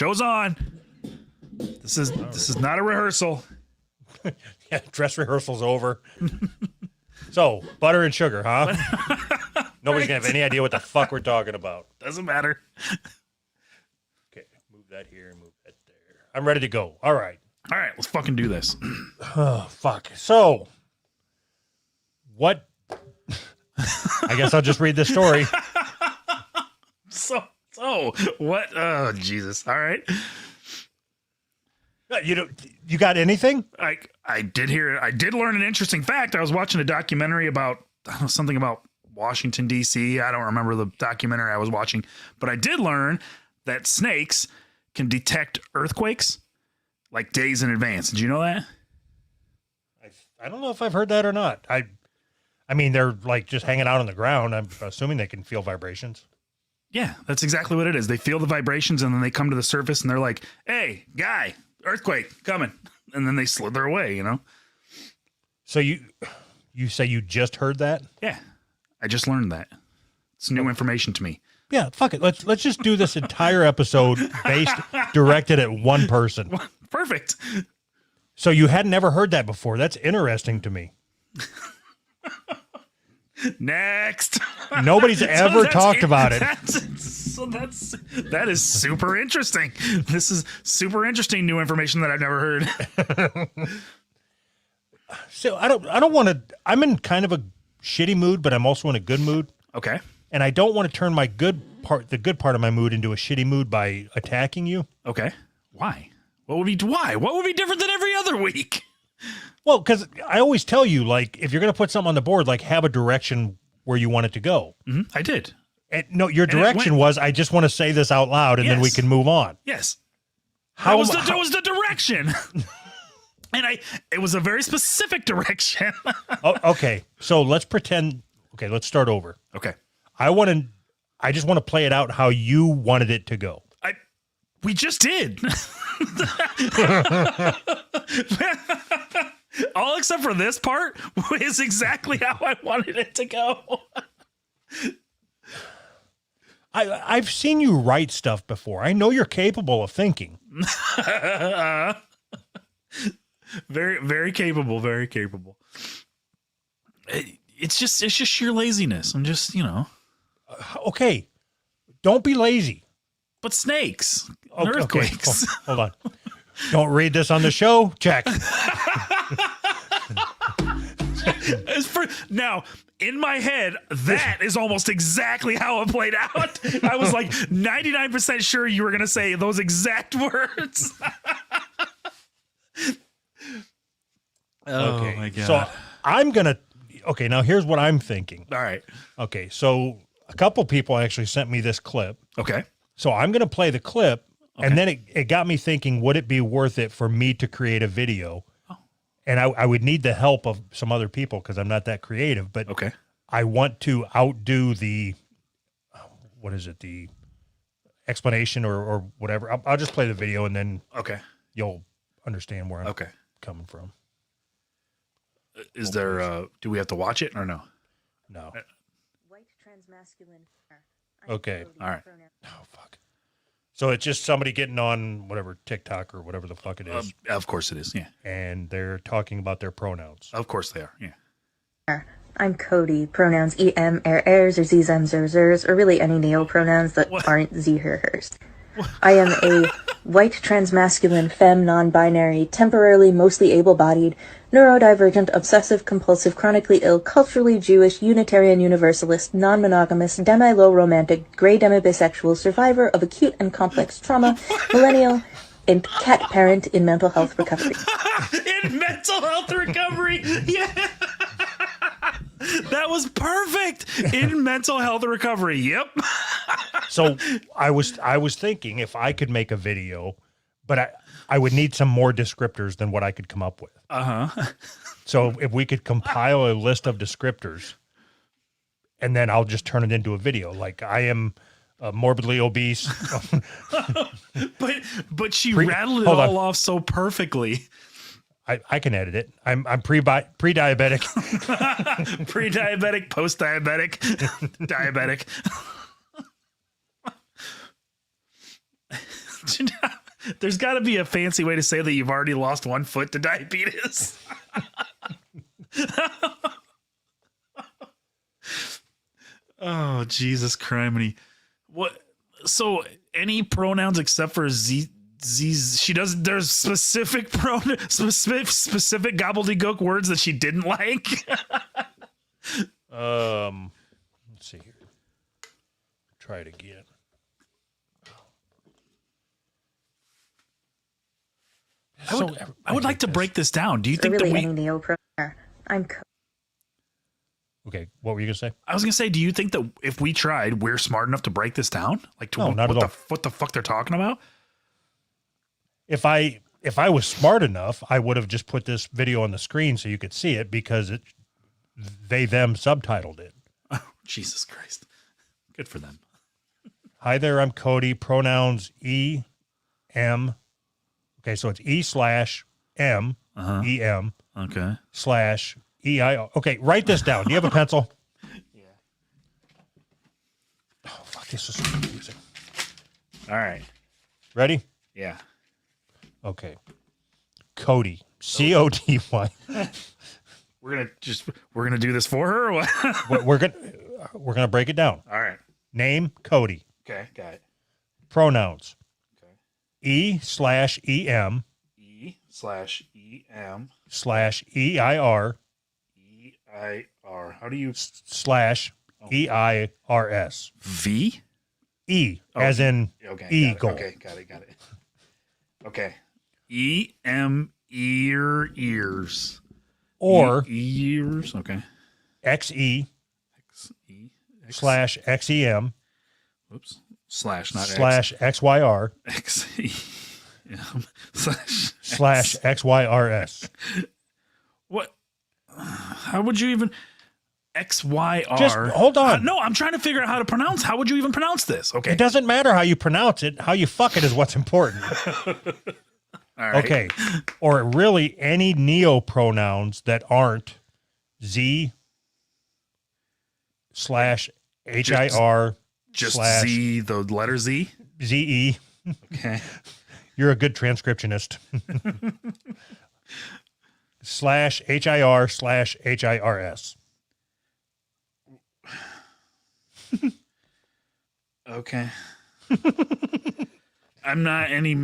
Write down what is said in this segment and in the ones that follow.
show's on. This is not a rehearsal. Yeah, dress rehearsal's over. So, butter and sugar, huh? Nobody's going to have any idea what the fuck we're talking about. Doesn't matter. Okay, move that here and move that there. I'm ready to go. All right. All right, let's fucking do this. Oh, fuck. So, what? I guess I'll just read the story. So what? Oh, Jesus. All right. You got anything? I did learn an interesting fact. I was watching a documentary about something about Washington, D.C. I don't remember the documentary I was watching, but I did learn that snakes can detect earthquakes like days in advance. Did you know that? I don't know if I've heard that or not. I mean, they're like just hanging out on the ground. I'm assuming they can feel vibrations. Yeah, that's exactly what it is. They feel the vibrations and then they come to the surface and they're like, hey, guy, earthquake coming. And then they slither away, you know? So you say you just heard that? Yeah, I just learned that. It's new information to me. Yeah, fuck it. Let's just do this entire episode directed at one person. Perfect. So you had never heard that before. That's interesting to me. Next. Nobody's ever talked about it. That is super interesting. This is super interesting new information that I've never heard. So I don't want to. I'm in kind of a shitty mood, but I'm also in a good mood. Okay. And I don't want to turn the good part of my mood into a shitty mood by attacking you. Okay. Why? What would be different than every other week? Well, because I always tell you, like, if you're going to put something on the board, like, have a direction where you want it to go. Mm-hmm. I did. And, no, your direction was, I just want to say this out loud, and then we can move on. Yes. That was the direction. And it was a very specific direction. Oh, okay. So let's pretend. Okay, let's start over. Okay. I just want to play it out how you wanted it to go. We just did. All except for this part is exactly how I wanted it to go. I've seen you write stuff before. I know you're capable of thinking. Very, very capable. Very capable. It's just sheer laziness. I'm just, Okay. Don't be lazy. But snakes, Okay. earthquakes. Hold on. Don't read this on the show. Check. Now, in my head, that is almost exactly how it played out. I was like 99% sure you were going to say those exact words. Okay. My God. So I'm going to. Okay, now here's what I'm thinking. All right. Okay, so a couple people actually sent me this clip. Okay. So I'm going to play the clip, and then it got me thinking, would it be worth it for me to create a video? Oh. And I would need the help of some other people because I'm not that creative, but I want to outdo the, what is it, the explanation or whatever. I'll just play the video, and then you'll understand where I'm coming from. Is there, do we have to watch it or no? No. White transmasculine. Okay. All right. Oh, fuck. So it's just somebody getting on whatever TikTok or whatever the fuck it is. Of course it is. Yeah. And they're talking about their pronouns. Of course they are. Yeah. I'm Cody. Pronouns em, ers, or zem, zers, or really any neo pronouns that aren't ze, her, hers. I am a white transmasculine femme non-binary, temporarily mostly able-bodied, neurodivergent, obsessive-compulsive, chronically ill, culturally Jewish, Unitarian Universalist, non-monogamous, demi-low romantic, gray demi-bisexual, survivor of acute and complex trauma, millennial, and cat parent in mental health recovery. In mental health recovery? Yeah. That was perfect. In mental health recovery. Yep. So I was thinking if I could make a video, but I would need some more descriptors than what I could come up with. So if we could compile a list of descriptors, and then I'll just turn it into a video. Like I am morbidly obese. but she rattled it all off so perfectly. I can edit it. I'm pre-diabetic. Pre-diabetic, post-diabetic, diabetic. There's got to be a fancy way to say that you've already lost 1 foot to diabetes. Oh, Jesus criminy. What? So any pronouns except for she does. There's specific specific gobbledygook words that she didn't like. Let's see here. Try it again. I would like to break this down. Do you think really that any neopronoun? I'm Okay, what were you gonna say? I was gonna say, do you think that if we tried, we're smart enough to break this down? Like, to No, not at all. what the fuck they're talking about? If I was smart enough, I would have just put this video on the screen so you could see it because they them subtitled it. Oh, Jesus Christ. Good for them. Hi there, I'm Cody. Pronouns E, M. Okay, so it's E/M, E-M, Okay. /E-I-O. Okay, write this down. Do you have a pencil? Yeah. Oh, fuck, this is confusing. All right. Ready? Yeah. Okay. Cody. C-O-D-Y. We're gonna do this for her or what? We're gonna break it down. All right. Name, Cody. Okay, got it. Pronouns. Okay. E/E-M E/E/M /E-I-R E-I-R. How do you /E-I-R-S. V? E, as in Okay. eagle. Got it. Okay. E-M ears. Or ears. Okay. X-E X-E. /X-E-M Whoops. Slash, not /X-Y-R X-E-M /X-Y-R-S. What? How would you even XYR? Just hold on. No, I'm trying to figure out how to pronounce. How would you even pronounce this? Okay. It doesn't matter how you pronounce it. How you fuck it is what's important. All right. Okay. Or really any neopronouns that aren't Z /HIR Just slash Z, the letter Z. ZE. Okay. You're a good transcriptionist. /HIR /HIRS. Okay. I'm not any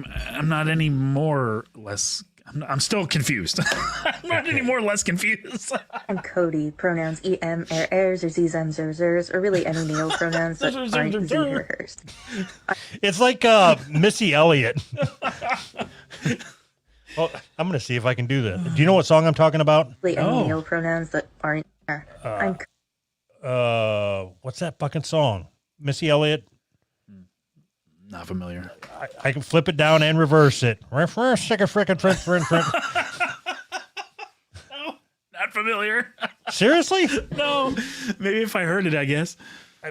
more or less. I'm still confused. I'm not any more or less confused. I'm Cody. Pronouns em, ers, or zem, zers, or really any neopronouns that aren't z or hers. It's like Missy Elliott. Well, I'm going to see if I can do this. Do you know what song I'm talking about? Really any neopronouns that aren't there. I'm what's that fucking song? Missy Elliott. Not familiar. I can flip it down and reverse it. Stick a frickin' No, not familiar. Seriously? No. Maybe if I heard it, I guess.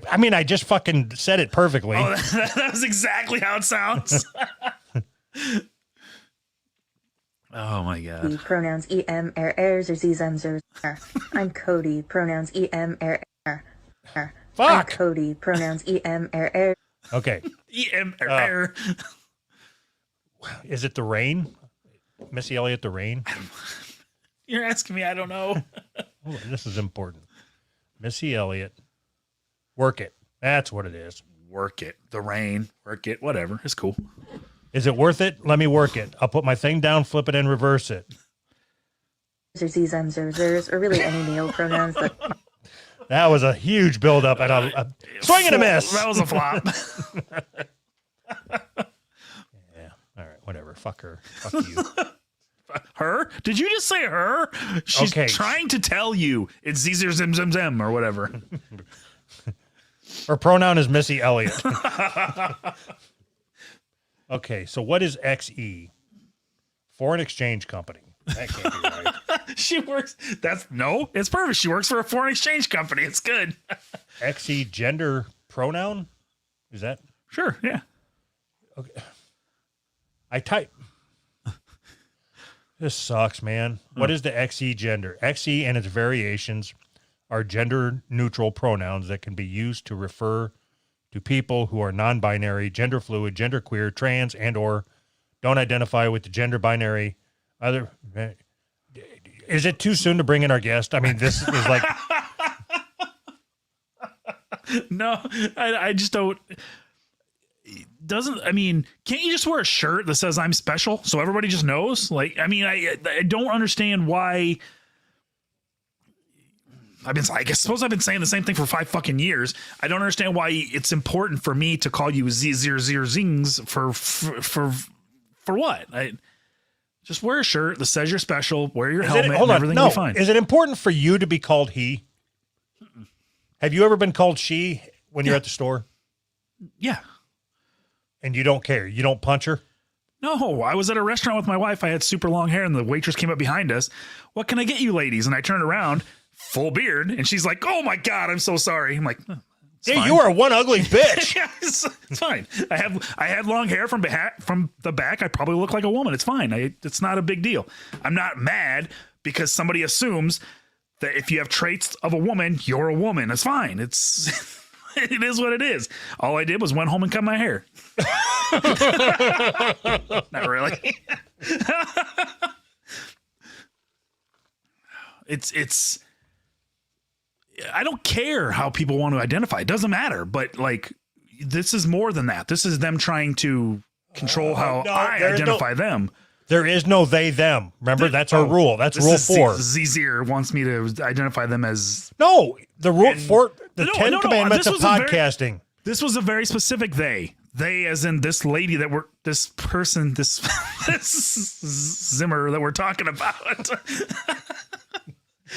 I mean, I just fucking said it perfectly. Oh, that was exactly how it sounds. Oh my god. pronouns em, ers, or zem, zers. I'm Cody. Pronouns em, I'm Fuck. Cody. Pronouns em, ers. Okay. E-M-R. Is it The Rain? Missy Elliott, The Rain? You're asking me, I don't know. Oh, this is important. Missy Elliott. Work It. That's what it is. Work it. The rain. Work it. Whatever. It's cool. Is it worth it? Let me work it. I'll put my thing down, flip it, and reverse it. Or zem, zers, or really any neopronouns that That was a huge buildup and a swing and a miss. That was a flop. Yeah. All right. Whatever. Fuck her. Fuck you. Her? Did you just say her? She's Okay. trying to tell you it's Caesar Zim Zim Zim or whatever. Her pronoun is Missy Elliott. Okay. So what is XE? Foreign exchange company. That can't be right. She works. It's perfect. She works for a foreign exchange company. It's good. XE gender pronoun? Is that? Sure. Yeah. Okay. I type. This sucks, man. What is the XE gender? XE and its variations are gender neutral pronouns that can be used to refer to people who are non-binary, gender fluid, genderqueer, trans, and or don't identify with the gender binary. Other, is it too soon to bring in our guest? I mean, this is like. No, I just don't. I mean, can't you just wear a shirt that says I'm special so everybody just knows? Like, I mean, I don't understand why. I suppose I've been saying the same thing for 5 fucking years. I don't understand why it's important for me to call you zings for what? Just wear a shirt that says you're special, wear your helmet, and everything will be fine. Is it important for you to be called he? Have you ever been called she when you're at the store? Yeah. And you don't care? You don't punch her? No, I was at a restaurant with my wife. I had super long hair, and the waitress came up behind us. What can I get you, ladies? And I turned around, full beard, and she's like, "Oh my God, I'm so sorry." I'm like, "Hey, you are one ugly bitch." Yeah, it's fine. I had long hair from the back. I probably look like a woman. It's fine. It's not a big deal. I'm not mad because somebody assumes that if you have traits of a woman, you're a woman. It's fine. It's it is what it is. All I did was went home and cut my hair. Not really. It's I don't care how people want to identify. It doesn't matter. But like, this is more than that. This is them trying to control how I identify them. There is no they, them. Remember, that's our rule. That's rule 4. Zizier wants me to identify them as... No, the rule 4, the 10 commandments of podcasting. This was a very specific they. They as in this lady this person, this Zimmer that we're talking about.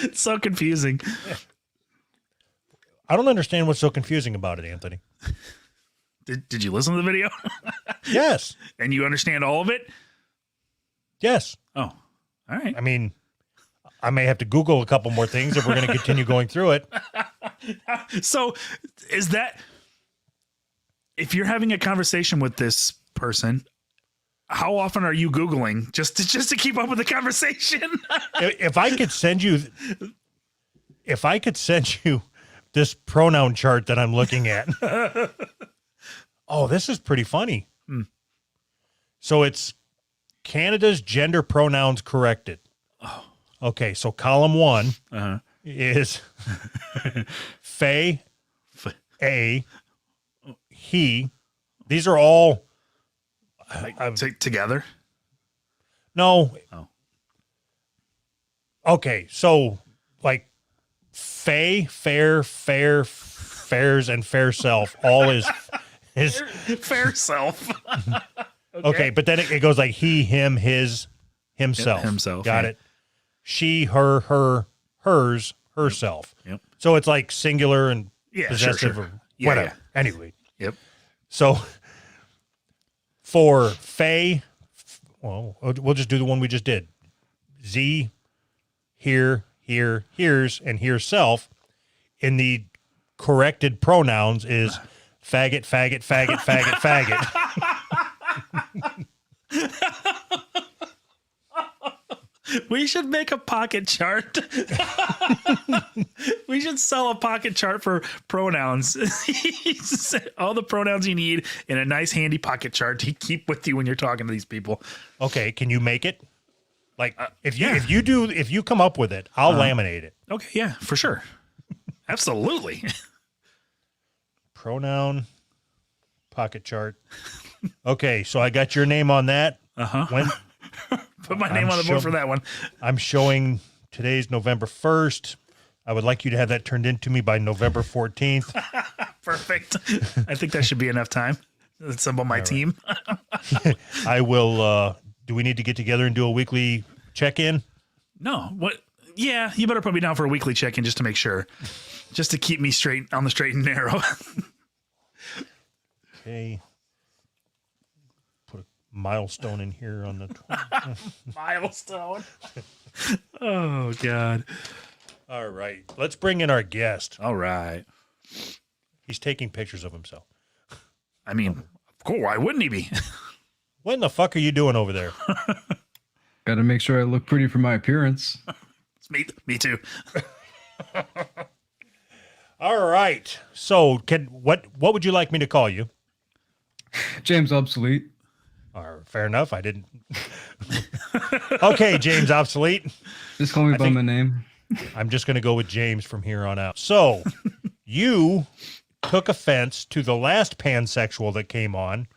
It's so confusing. I don't understand what's so confusing about it, Anthony. Did you listen to the video? Yes. And you understand all of it? Yes. Oh, all right. I mean, I may have to Google a couple more things if we're going to continue going through it. So is that, if you're having a conversation with this person, how often are you Googling just to keep up with the conversation? If I could send you this pronoun chart that I'm looking at. Oh, this is pretty funny. So it's Canada's gender pronouns corrected. Oh. Okay, so column 1 is Faye, A, he. These are all together. No. Oh. Okay, so like Faye, fair, fairs, and fair self all is fair self. Okay, but then it goes like he, him, his, himself. Himself. Got it. She, her, hers, herself. Yep. So it's like singular and Sure. possessive or whatever. Yeah. Anyway. Yep. So for Faye, well, we'll just do the one we just did. Z, here, here's, and here's self. In the corrected pronouns is faggot, faggot, faggot, faggot, faggot. We should make a pocket chart. We should sell a pocket chart for pronouns. All the pronouns you need in a nice handy pocket chart to keep with you when you're talking to these people. Okay, can you make it? Like if you come up with it, I'll laminate it. Okay, yeah, for sure. Absolutely. Pronoun pocket chart. Okay, so I got your name on that. When Put my name on the board for that one. I'm showing today's November 1st. I would like you to have that turned into me by November 14th. Perfect. I think that should be enough time. It's about my team. I will. Do we need to get together and do a weekly check-in? No. What? Yeah, you better put me down for a weekly check-in just to make sure. Just to keep me straight on the straight and narrow. Okay. Put a milestone in here on the milestone. Oh, God. All right. Let's bring in our guest. All right. He's taking pictures of himself. I mean, of course, why wouldn't he be? What in the fuck are you doing over there? Got to make sure I look pretty for my appearance. Me too. All right. So, what would you like me to call you? James Obsolete. Fair enough. I didn't. Okay, James Obsolete. Just call me by my name. I'm just going to go with James from here on out. So you took offense to the last pansexual that came on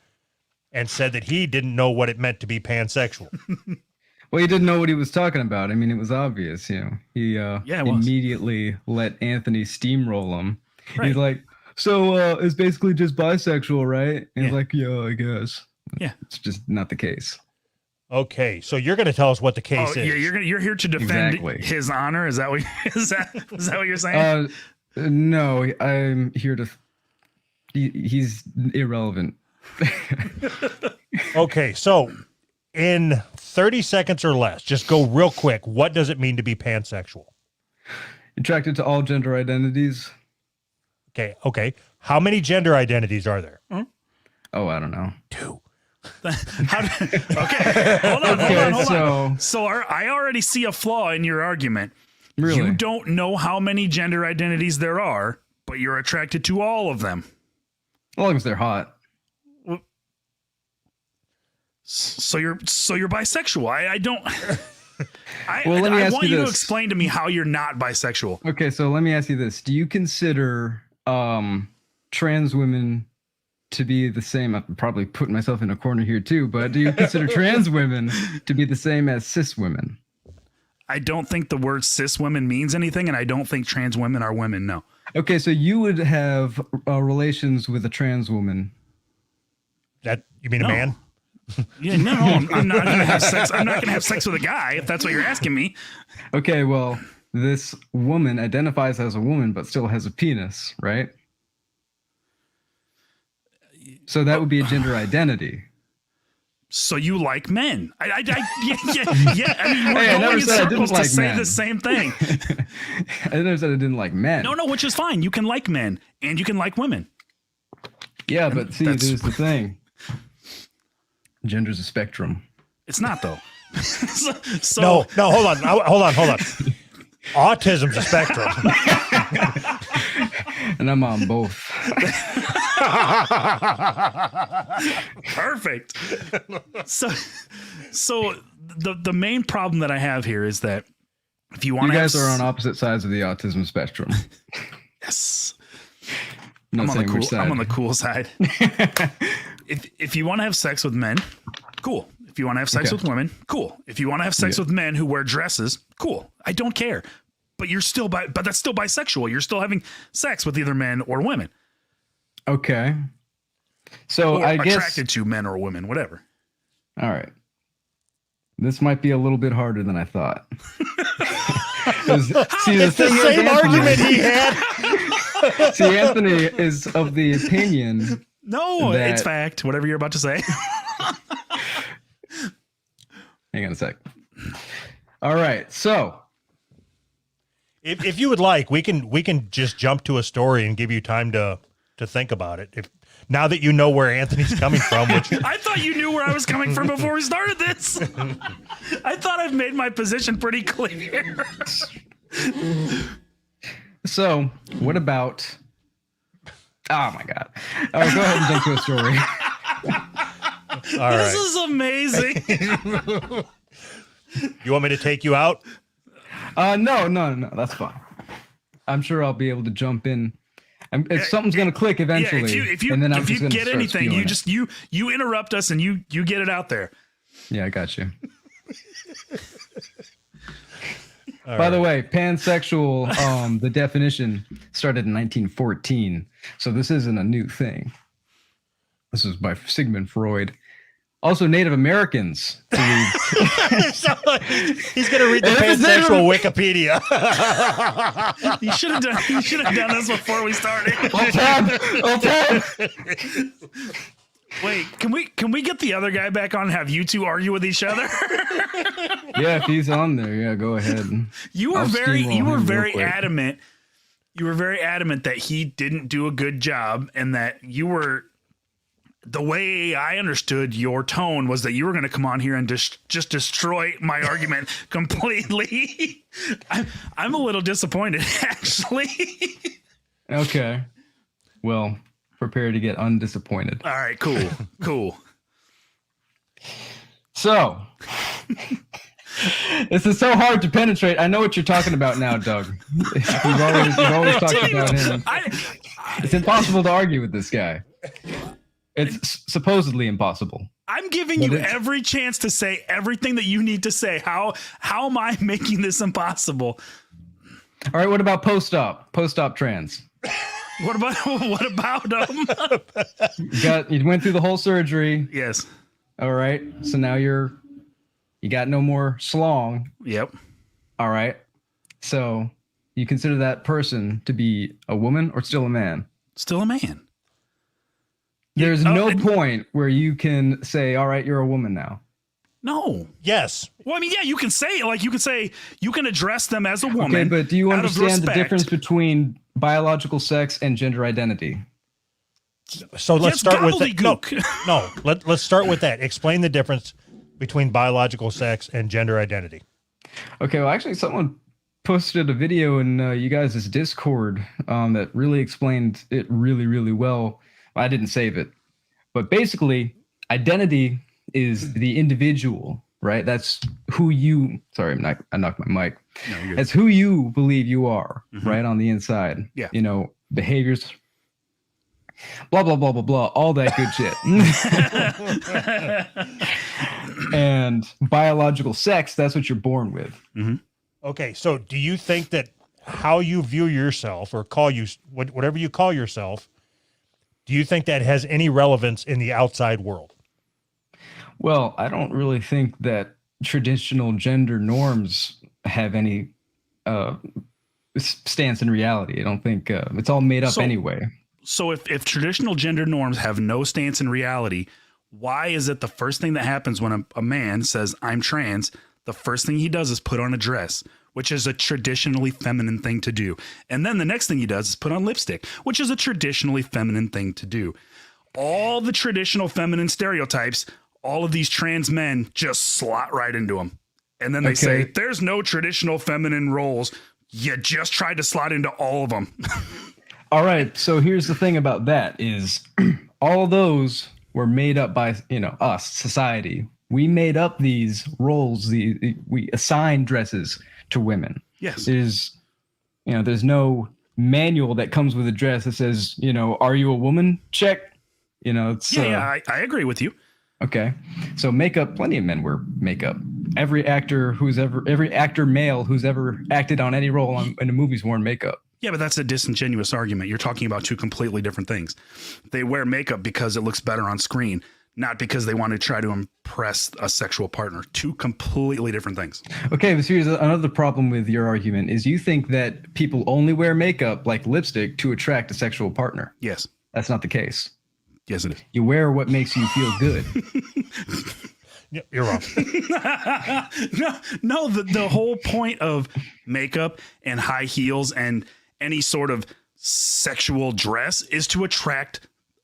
and said that he didn't know what it meant to be pansexual. Well, he didn't know what he was talking about. I mean, it was obvious, you know. He immediately let Anthony steamroll him. Right. He's like, so it's basically just bisexual, right? And he's like, yeah, I guess. Yeah. It's just not the case. Okay, so you're going to tell us what the case is. Yeah, you're here to defend his honor. Is that what is that what you're saying? No, I'm here to. He's irrelevant. Okay, so in 30 seconds or less, just go real quick. What does it mean to be pansexual? Attracted to all gender identities. Okay. How many gender identities are there? Oh, I don't know. 2. Okay, hold on. So I already see a flaw in your argument. Really? You don't know how many gender identities there are, but you're attracted to all of them. As long as they're hot. So you're bisexual. I don't. I want you to explain to me how you're not bisexual. Okay, so let me ask you this: do you consider trans women to be the same? I'm probably putting myself in a corner here too, but do you consider trans women to be the same as cis women? I don't think the word cis women means anything, and I don't think trans women are women. No. Okay, so you would have relations with a trans woman. That you mean a man? Yeah, no, I'm not gonna have sex. I'm not gonna have sex with a guy if that's what you're asking me. Okay, well, this woman identifies as a woman but still has a penis, right? So that would be a gender identity. So you like men? Yeah. I mean, we're going in circles to say the same thing. I never said I didn't like men. No, which is fine. You can like men and you can like women. Yeah, but see, there's the thing. Gender's a spectrum. It's not though. No, hold on. Autism's a spectrum. And I'm on both. Perfect. So the main problem that I have here is that if you want you guys are on opposite sides of the autism spectrum. Yes. I'm on the cool side. If you want to have sex with men, cool. If you want to have sex with women, cool. If you want to have sex with men who wear dresses, cool. I don't care. But you're still but that's still bisexual. You're still having sex with either men or women. Okay. So or I guess attracted to men or women, whatever. All right. This might be a little bit harder than I thought. See, it's the same argument he had. See, Anthony is of the opinion. No, it's fact. Whatever you're about to say. Hang on a sec. All right. So if you would like, we can just jump to a story and give you time to think about it. Now that you know where Anthony's coming from, which I thought you knew where I was coming from before we started this. I thought I've made my position pretty clear. So, what about? Oh my God! All right, go ahead and jump to a story. All right. This is amazing. You want me to take you out? No, that's fine. I'm sure I'll be able to jump in. If something's gonna click eventually, if you get anything, you interrupt us and you get it out there. Yeah, I got you. By the way, pansexual, the definition started in 1914, so this isn't a new thing. This is by Sigmund Freud. Also, Native Americans. He's going to read the pansexual Wikipedia. You should have done this before we started. Wait, can we get the other guy back on and have you two argue with each other? Yeah, if he's on there, yeah, go ahead. You were very adamant. You were very adamant that he didn't do a good job, and that you were. The way I understood your tone was that you were going to come on here and just destroy my argument completely. I'm a little disappointed, actually. Okay. Well, prepare to get undisappointed. All right, cool. So, this is so hard to penetrate. I know what you're talking about now, Doug. You've always talked about him. It's impossible to argue with this guy. It's supposedly impossible. I'm giving you every chance to say everything that you need to say. How am I making this impossible? All right, what about post-op trans? What about You went through the whole surgery. Yes. All right. So now you got no more slong. Yep. All right. So you consider that person to be a woman or still a man? Still a man. There's no point where you can say, all right, you're a woman now. No. Yes. Well, I mean, yeah, you can say it. Like, you can address them as a woman. Okay, but do you out of understand the respect. difference between biological sex and gender identity? So let's start with that. gobbledygook. No. Let's start with that. Explain the difference between biological sex and gender identity. Okay, well, actually, someone posted a video in you guys' Discord that really explained it really, really well. I didn't save it, but basically, identity is the individual, right? That's who you. Sorry, I knocked my mic. No, That's who you believe you are, right on the inside. Yeah. You know, behaviors. Blah blah blah blah blah. All that good shit. And biological sex. That's what you're born with. Mm-hmm. Okay, so do you think that how you view yourself or call you whatever you call yourself, do you think that has any relevance in the outside world? Well, I don't really think that traditional gender norms have any stance in reality. I don't think it's all made up anyway. So if traditional gender norms have no stance in reality, why is it the first thing that happens when a man says, I'm trans, the first thing he does is put on a dress, which is a traditionally feminine thing to do. And then the next thing he does is put on lipstick, which is a traditionally feminine thing to do. All the traditional feminine stereotypes, all of these trans men just slot right into them. And then they say, there's no traditional feminine roles. You just tried to slot into all of them. All right. So here's the thing about that is all those were made up by, us, society. We made up these roles. We assign dresses to women. Yes. There's no manual that comes with a dress that says, are you a woman? Check. I agree with you. Okay. So makeup, plenty of men wear makeup. Every actor male who's ever acted on any role in a movie's worn makeup. Yeah, but that's a disingenuous argument. You're talking about two completely different things. They wear makeup because it looks better on screen, not because they want to try to impress a sexual partner. Two completely different things. Okay, but here's another problem with your argument is you think that people only wear makeup like lipstick to attract a sexual partner. Yes. That's not the case. Yes, it is. You wear what makes you feel good. You're wrong. No, the whole point of makeup and high heels and any sort of sexual dress is to attract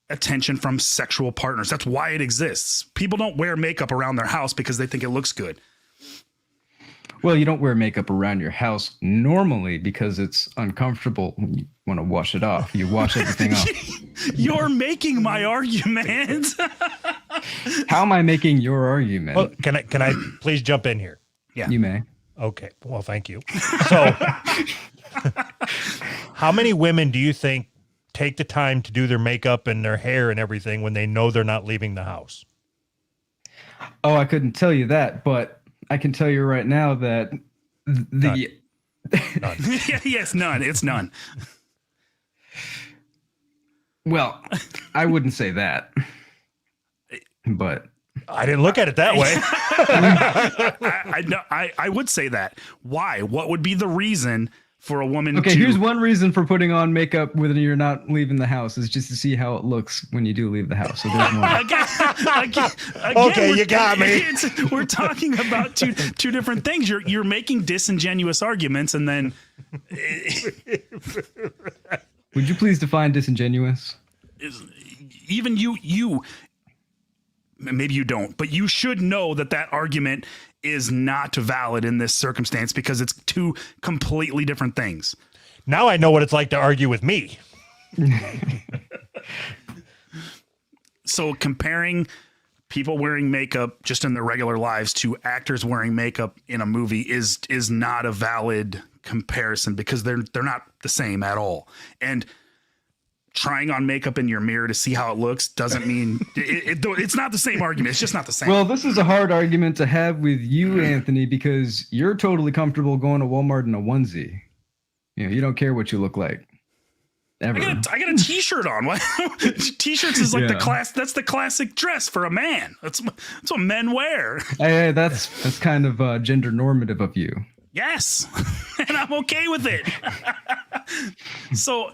attention from sexual partners. That's why it exists. People don't wear makeup around their house because they think it looks good. Well, you don't wear makeup around your house normally because it's uncomfortable when you want to wash it off. You wash everything off. You're making my argument. How am I making your argument? Well, can I please jump in here? Yeah. You may. Okay. Well, thank you. So how many women do you think take the time to do their makeup and their hair and everything when they know they're not leaving the house? Oh, I couldn't tell you that, but I can tell you right now that None. Yes, none. It's none. Well, I wouldn't say that, but I didn't look at it that way. I would say that. Why? What would be the reason for a woman okay, to... here's one reason for putting on makeup when you're not leaving the house is just to see how it looks when you do leave the house. So there's one. Again, Okay, you got me. We're talking about two different things. You're making disingenuous arguments, and then Would you please define disingenuous? even you maybe you don't, but you should know that argument is not valid in this circumstance because it's two completely different things. Now I know what it's like to argue with me. So comparing people wearing makeup just in their regular lives to actors wearing makeup in a movie is not a valid comparison because they're not the same at all. And trying on makeup in your mirror to see how it looks doesn't mean it's not the same argument. It's just not the same. Well, this is a hard argument to have with you, Anthony, because you're totally comfortable going to Walmart in a onesie. You don't care what you look like. Ever. I got a t-shirt on. What? T-shirts is like the class. That's the classic dress for a man. That's what men wear. Hey, that's kind of gender normative of you. Yes, and I'm okay with it. So,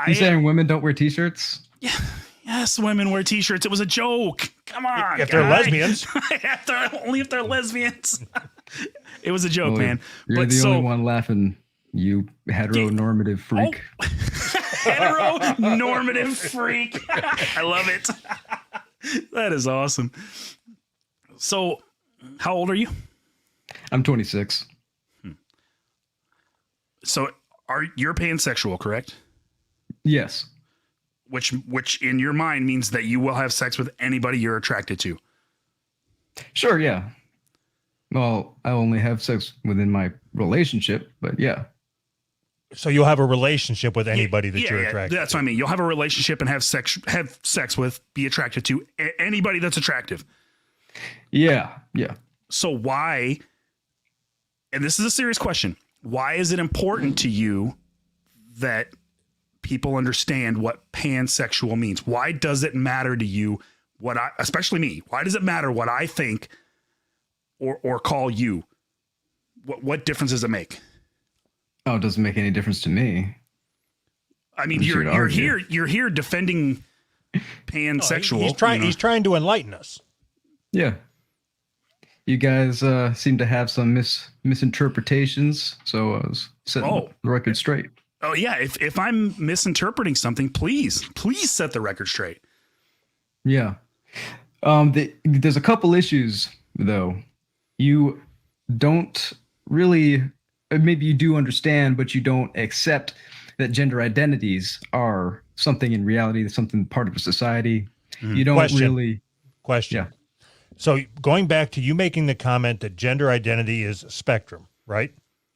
You saying women don't wear t-shirts? Yeah. Yes, women wear t-shirts. It was a joke. Come on, if they're lesbians. Only if they're lesbians. It was a joke, man. You're the only one laughing. You heteronormative freak. Oh. Heteronormative freak. I love it. That is awesome. So, how old are you? I'm 26. So, you're pansexual, correct? Yes. Which in your mind means that you will have sex with anybody you're attracted to. Sure, yeah. Well, I only have sex within my relationship, but yeah. So you'll have a relationship with anybody that you're attracted to. That's what I mean. You'll have a relationship and have sex with, be attracted to anybody that's attractive. Yeah, yeah. So why, and this is a serious question, why is it important to you that people understand what pansexual means? Why does it matter to you especially me, why does it matter what I think or call you? What difference does it make? Oh, it doesn't make any difference to me. I mean, you're here defending pansexual. He's trying to enlighten us. Yeah. You guys seem to have some misinterpretations, so I was setting the record straight. Oh yeah, if I'm misinterpreting something, please set the record straight. Yeah. There's a couple issues though. You don't really, maybe you do understand, but you don't accept that gender identities are something in reality, something part of a society. You don't really. Question. Yeah. So going back to you making the comment that gender identity is a spectrum, right?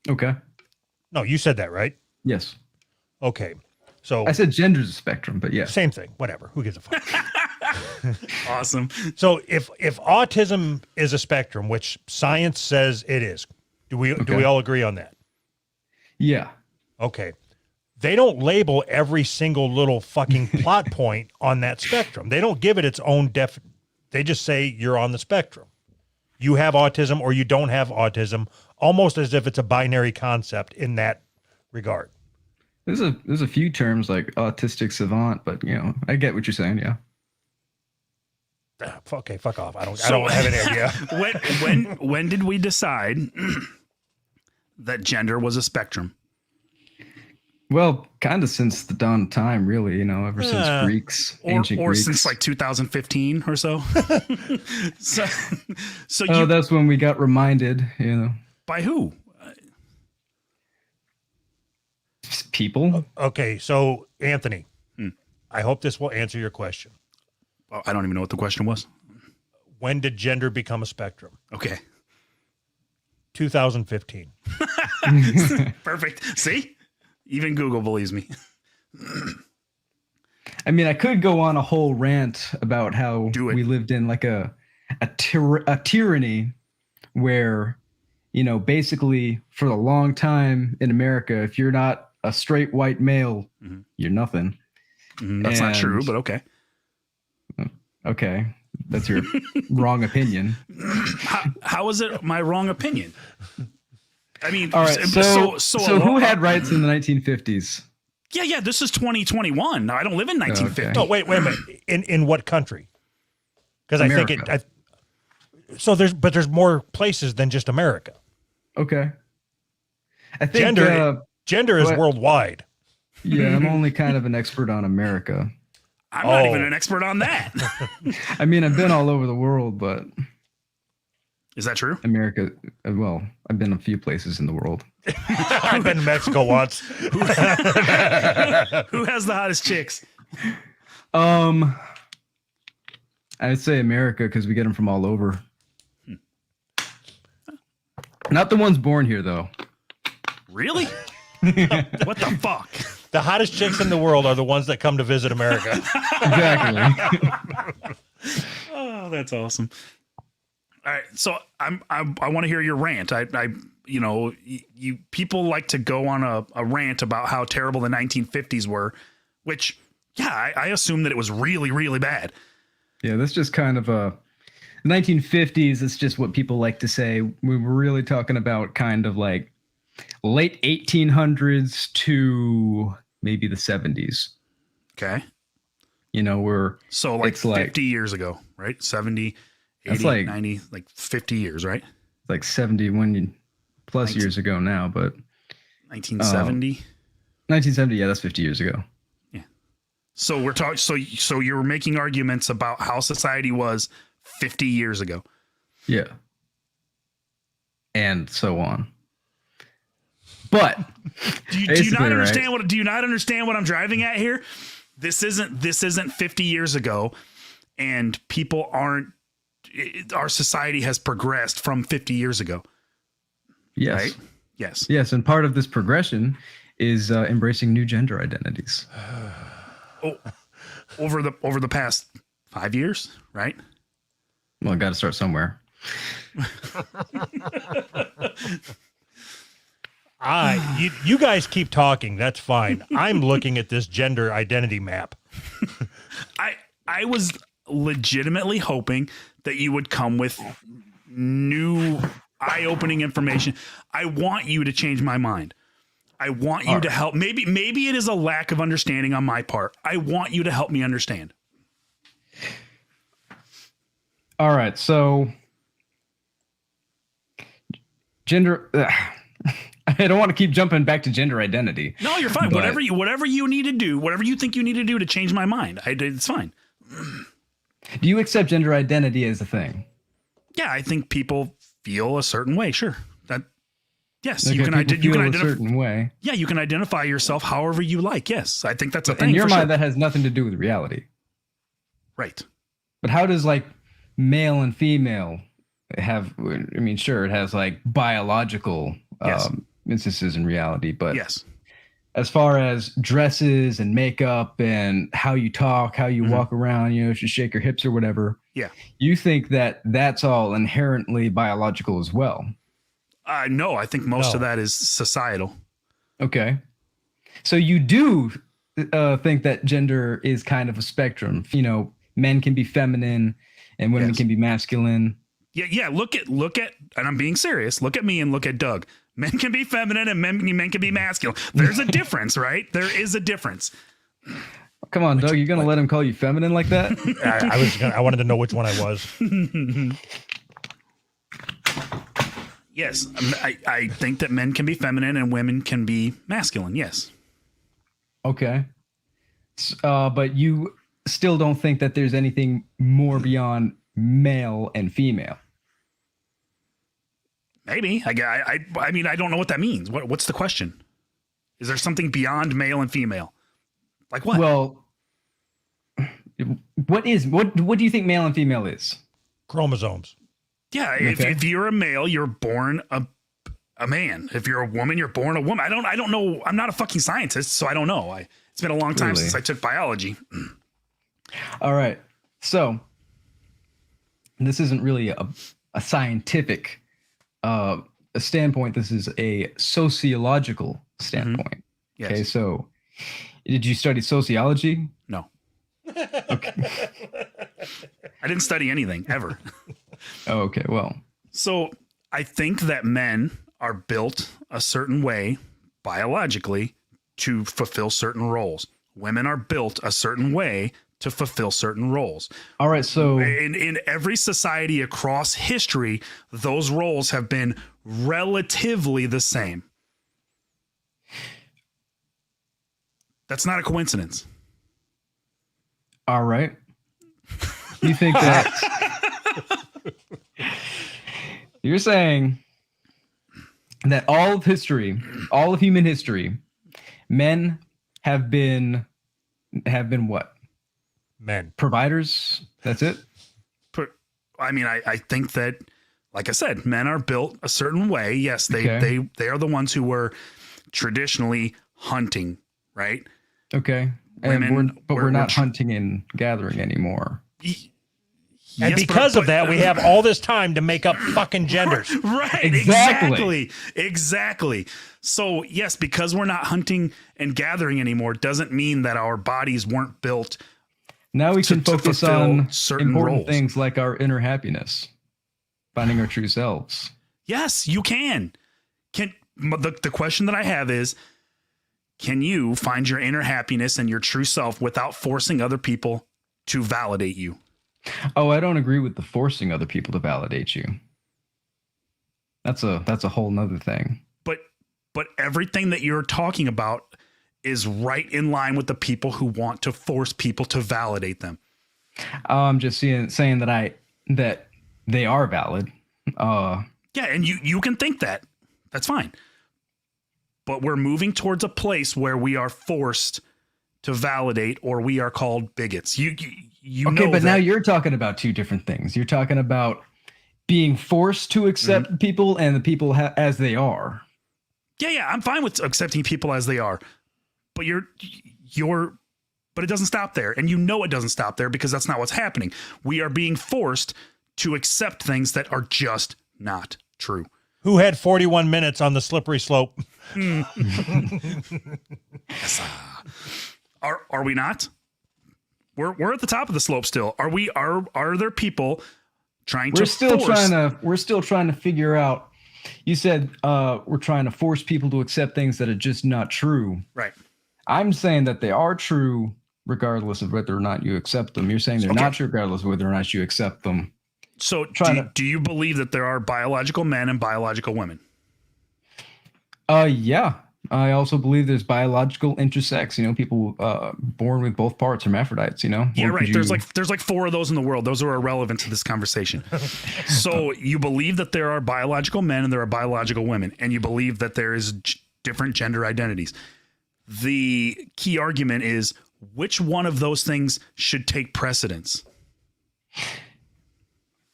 Okay. No, you said that, right? Yes. Okay. So I said gender's a spectrum, but yeah. Same thing. Whatever. Who gives a fuck? Awesome. So if autism is a spectrum, which science says it is, do we all agree on that? Yeah. Okay. They don't label every single little fucking plot point on that spectrum. They don't give it its own they just say you're on the spectrum. You have autism or you don't have autism, almost as if it's a binary concept in that regard. There's a few terms like autistic savant, but I get what you're saying. Yeah. Okay, fuck off. I don't have any idea. When did we decide that gender was a spectrum? Well, kind of since the dawn of time, really, ever since Greeks, ancient Greeks. Or since like 2015 or so. so that's when we got reminded, By who? People. Okay, so Anthony, I hope this will answer your question. Oh, I don't even know what the question was. When did gender become a spectrum? Okay. 2015. Perfect. See? Even Google believes me. I mean, I could go on a whole rant about how we lived in like a tyranny where, basically for a long time in America, if you're not a straight white male, you're nothing. That's not true, but okay. Okay. That's your wrong opinion. How is it my wrong opinion? I mean, all right. So who had rights in the 1950s? Yeah. This is 2021. No, I don't live in 1950. Okay. No, wait a minute. In what country? Because I think there's more places than just America. Okay. I think gender is worldwide. Yeah, I'm only kind of an expert on America. I'm not even an expert on that. I mean, I've been all over the world, but is that true? America, well, I've been a few places in the world. I've been to Mexico once. Who has the hottest chicks? I'd say America because we get them from all over. Not the ones born here, though. Really? What the fuck? The hottest chicks in the world are the ones that come to visit America. Exactly. Oh, that's awesome. All right, so I want to hear your rant. You people like to go on a rant about how terrible the 1950s were, which I assume that it was really, really bad. Yeah, that's just kind of a 1950s. It's just what people like to say. We were really talking about kind of like late 1800s to maybe the 70s. Okay. We're so like it's 50 years ago, right? 70, 80, like 90, like 50 years, right? Like 71 plus 19, years ago now, but 1970. 1970, yeah, that's 50 years ago. Yeah. So we're talking. So you're making arguments about how society was 50 years ago. Yeah. And so on. But do you not understand what? Do you not understand what I'm driving at here? This isn't 50 years ago, and people aren't. Our society has progressed from 50 years ago. Yes. Right? Yes. Yes, and part of this progression is embracing new gender identities. Over the past 5 years, right? Well, I got to start somewhere. You guys keep talking. That's fine. I'm looking at this gender identity map. I was legitimately hoping that you would come with new eye-opening information. I want you to change my mind. I want you to help. Maybe it is a lack of understanding on my part. I want you to help me understand. All right, so gender. I don't want to keep jumping back to gender identity. No, you're fine. Whatever you need to do, whatever you think you need to do to change my mind, it's fine. Do you accept gender identity as a thing? Yeah, I think people feel a certain way. Sure, yes, like you can identify a certain way. Yeah, you can identify yourself however you like. Yes, I think that's a thing. In your for mind, sure. that has nothing to do with reality, right? But how does like male and female have? I mean, sure, it has like biological instances in reality, but yes, as far as dresses and makeup and how you talk, how you walk around, if you shake your hips or whatever. Yeah. You think that that's all inherently biological as well? No, I think most of that is societal. Okay. So you do think that gender is kind of a spectrum. Men can be feminine and women can be masculine. Yeah. Look at, and I'm being serious. Look at me and look at Doug. Men can be feminine and men can be masculine. There's a difference, right? There is a difference. Come on, Doug. You're gonna let him call you feminine like that? I wanted to know which one I was. Yes, I think that men can be feminine and women can be masculine. Yes. Okay. But you still don't think that there's anything more beyond male and female? Maybe. I mean, I don't know what that means. What's the question? Is there something beyond male and female? Like what? Well, what do you think male and female is? Chromosomes. Yeah. If you're a male, you're born a man. If you're a woman, you're born a woman. I don't know. I'm not a fucking scientist, so I don't know. It's been a long time since I took biology. All right. So this isn't really a scientific a standpoint. This is a sociological standpoint. Mm-hmm. Yes. Okay, so did you study sociology? No. Okay. I didn't study anything ever. Oh, okay, well. So I think that men are built a certain way biologically to fulfill certain roles. Women are built a certain way to fulfill certain roles. All right, so in every society across history, those roles have been relatively the same. That's not a coincidence. All right. You think that you're saying that all of history, all of human history, men have been what? Men. Providers. That's it. I mean, I think that, like I said, men are built a certain way. Yes, they are the ones who were traditionally hunting, right? Okay. Women, We're not hunting and gathering anymore. And because of that, we have all this time to make up fucking genders. Right. Exactly. So yes, because we're not hunting and gathering anymore, doesn't mean that our bodies weren't built. Now we can focus on certain important roles. things like our inner happiness, finding our true selves. Yes, you can. The question that I have is, can you find your inner happiness and your true self without forcing other people to validate you? Oh, I don't agree with the forcing other people to validate you. That's a whole nother thing. But everything that you're talking about is right in line with the people who want to force people to validate them. I'm just saying that they are valid. Yeah, and you can think that. That's fine. But we're moving towards a place where we are forced to validate, or we are called bigots. You okay, know but that. now you're talking about two different things. You're talking about being forced to accept people and the people as they are. Yeah, I'm fine with accepting people as they are. But but it doesn't stop there. And you know it doesn't stop there because that's not what's happening. We are being forced to accept things that are just not true. Who had 41 minutes on the slippery slope? Are we not? We're at the top of the slope still. Are we? Are there people trying to? We're still trying to figure out. You said we're trying to force people to accept things that are just not true. Right. I'm saying that they are true regardless of whether or not you accept them. You're saying they're not true regardless of whether or not you accept them. So do you believe that there are biological men and biological women? Yeah. I also believe there's biological intersex, people born with both parts, hermaphrodites, Yeah, right. There's like 4 of those in the world. Those are irrelevant to this conversation. So you believe that there are biological men and there are biological women, and you believe that there is different gender identities. The key argument is, which one of those things should take precedence?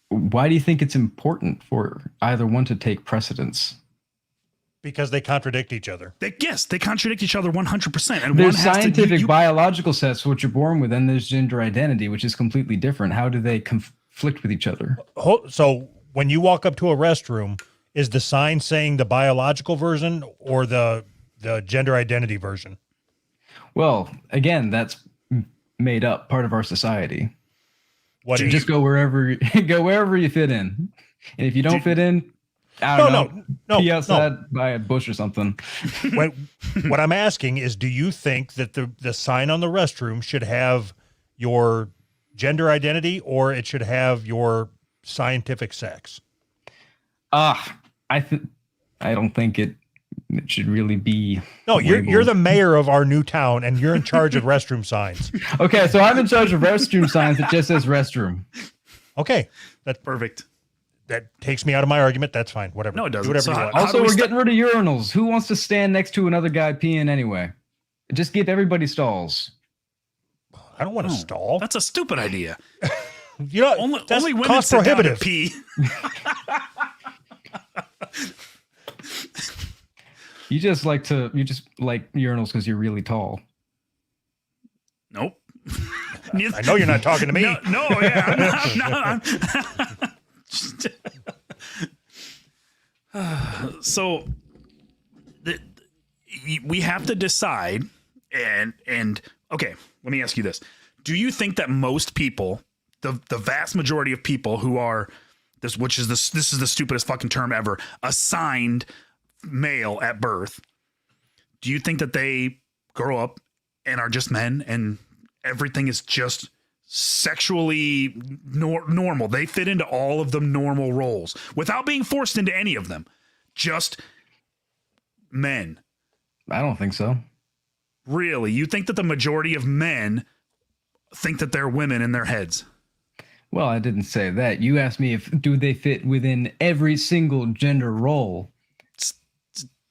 Why do you think it's important for either one to take precedence? Because they contradict each other. They contradict each other 100%. And there's scientific biological sets, what you're born with, and there's gender identity, which is completely different. How do they conflict with each other? So when you walk up to a restroom, is the sign saying the biological version or the gender identity version? Well, again, that's made up, part of our society. What you just go wherever you fit in, and if you don't fit in, I don't know. Be outside by a bush or something. What I'm asking is, do you think that the sign on the restroom should have your gender identity or it should have your scientific sex? I don't think it should really be. No, you're the mayor of our new town and you're in charge of restroom signs. Okay, so I'm in charge of restroom signs that just says restroom. Okay, that's perfect. That takes me out of my argument. That's fine. Whatever. No, it doesn't. Do whatever you want. Also, we're getting rid of urinals. Who wants to stand next to another guy peeing anyway? Just give everybody stalls. I don't want to stall. That's a stupid idea. Only women cost sit down prohibitive. to pee. You just like urinals because you're really tall. Nope. I know you're not talking to me. No, yeah, I'm not. So we have to decide, and okay, let me ask you this. Do you think that most people, the vast majority of people who are this is the stupidest fucking term ever, assigned male at birth, do you think that they grow up and are just men and everything is just sexually normal? They fit into all of the normal roles without being forced into any of them. Just men. I don't think so. Really? You think that the majority of men think that they're women in their heads? Well, I didn't say that. You asked me do they fit within every single gender role,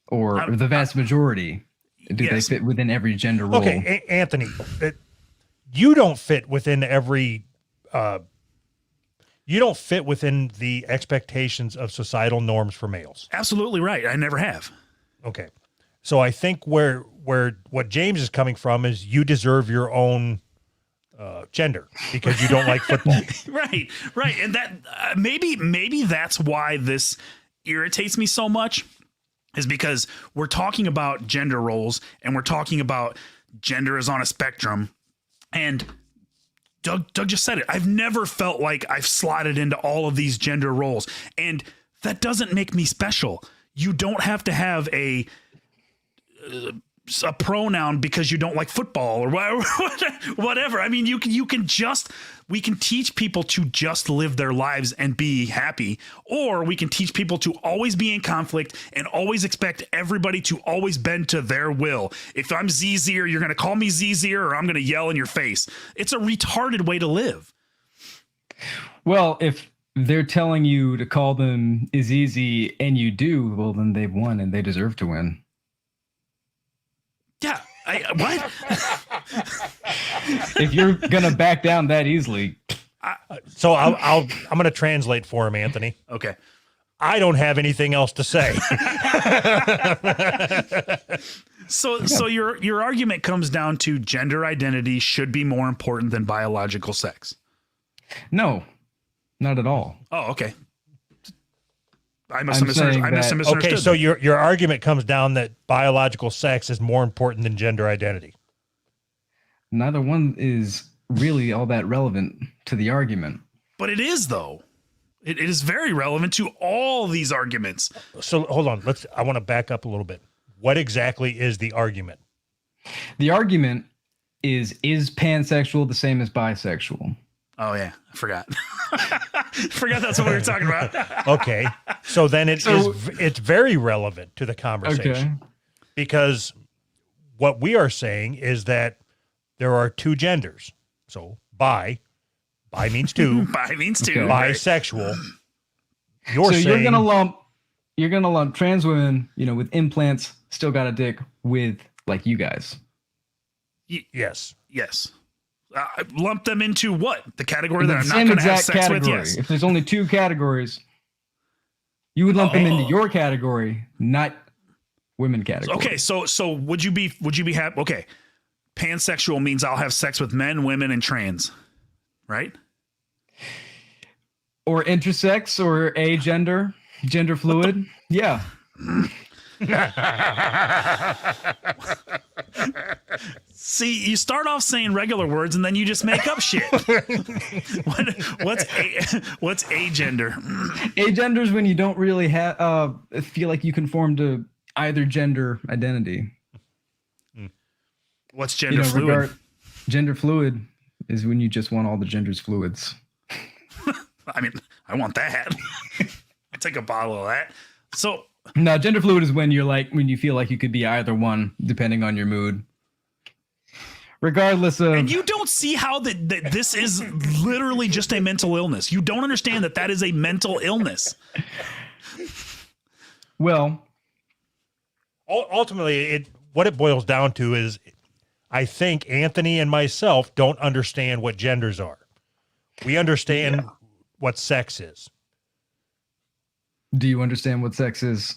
or the vast majority. Do they fit within every gender role? Okay, Anthony, you don't fit within every you don't fit within the expectations of societal norms for males. Absolutely right. I never have. Okay. So I think where what James is coming from is you deserve your own gender because you don't like football. Right. And that maybe that's why this irritates me so much, is because we're talking about gender roles and we're talking about gender is on a spectrum. And Doug just said it. I've never felt like I've slotted into all of these gender roles, and that doesn't make me special. You don't have to have a pronoun because you don't like football or whatever. I mean, we can teach people to just live their lives and be happy, or we can teach people to always be in conflict and always expect everybody to always bend to their will. If I'm ZZer, you're going to call me ZZer, or I'm going to yell in your face. It's a retarded way to live. Well, if they're telling you to call them Azizi and you do, well, then they've won and they deserve to win. Yeah. What? If you're gonna back down that easily, So I'm going to translate for him, Anthony. Okay. I don't have anything else to say. So your argument comes down to gender identity should be more important than biological sex. no, not at all. Oh, okay. I must have misunderstood. Okay, so your argument comes down that biological sex is more important than gender identity. Neither one is really all that relevant to the argument. But it is, though. It is very relevant to all these arguments. So hold on. I want to back up a little bit. What exactly is the argument? The argument is pansexual the same as bisexual? Oh, yeah. I forgot. Forgot that's what we were talking about. Okay. So then it's very relevant to the conversation. Okay. Because what we are saying is that there are two genders. So bi means two. Bi means two. Okay. Bisexual. You're gonna lump trans women, with implants, still got a dick, with like you guys. Yes. Yes. Lump them into what? The category that I'm not same going to have exact sex category. with? Yes. If there's only two categories, you would lump them into your category, not women category. Okay, so would you be happy? Okay, pansexual means I'll have sex with men, women, and trans, right? Or intersex or agender, gender fluid. Yeah. See, you start off saying regular words and then you just make up shit. What's agender? Agender is when you don't really feel like you conform to either gender identity. What's gender fluid? Gender fluid is when you just want all the genders fluids. I mean, I want that. I take a bottle of that. So no, gender fluid is when you feel like you could be either one depending on your mood. Regardless of, and you don't see how that this is literally just a mental illness. You don't understand that is a mental illness. Well, ultimately, what it boils down to is, I think Anthony and myself don't understand what genders are. We understand what sex is. Do you understand what sex is?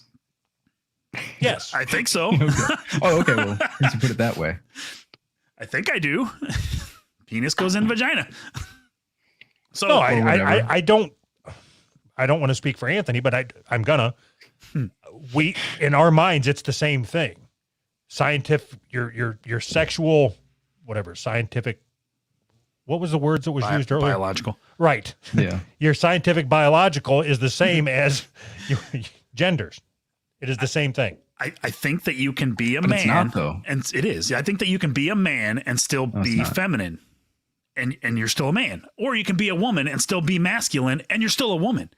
Yes, I think so. Okay. Oh, okay. Well, since you put it that way. I think I do. Penis goes in vagina. So no, I don't want to speak for Anthony, but I'm gonna. We, in our minds, it's the same thing. Scientific, your sexual, whatever, scientific. What was the words that was used earlier? Biological. Right. Yeah. Your scientific biological is the same as your genders. It is the same thing. I think that you can be a but man. It's not, though. And it is. I think that you can be a man and still be feminine. And you're still a man. Or you can be a woman and still be masculine and you're still a woman.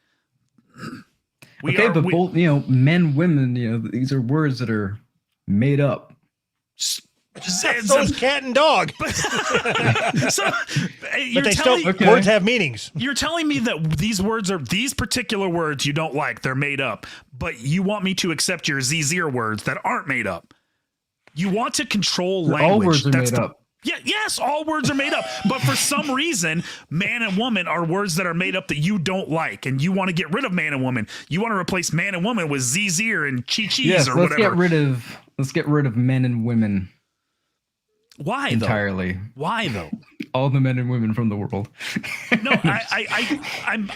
Both, men, women, these are words that are made up. So is cat and dog. Words have meanings. You're telling me that these particular words you don't like, they're made up, but you want me to accept your ZZer words that aren't made up. You want to control language. All words are made up. Yeah, yes, all words are made up. But for some reason, man and woman are words that are made up that you don't like, and you want to get rid of man and woman. You want to replace man and woman with zir and chi-chis Yes, or let's whatever. let's get rid of men and women Why entirely. though? Why though? All the men and women from the world. No,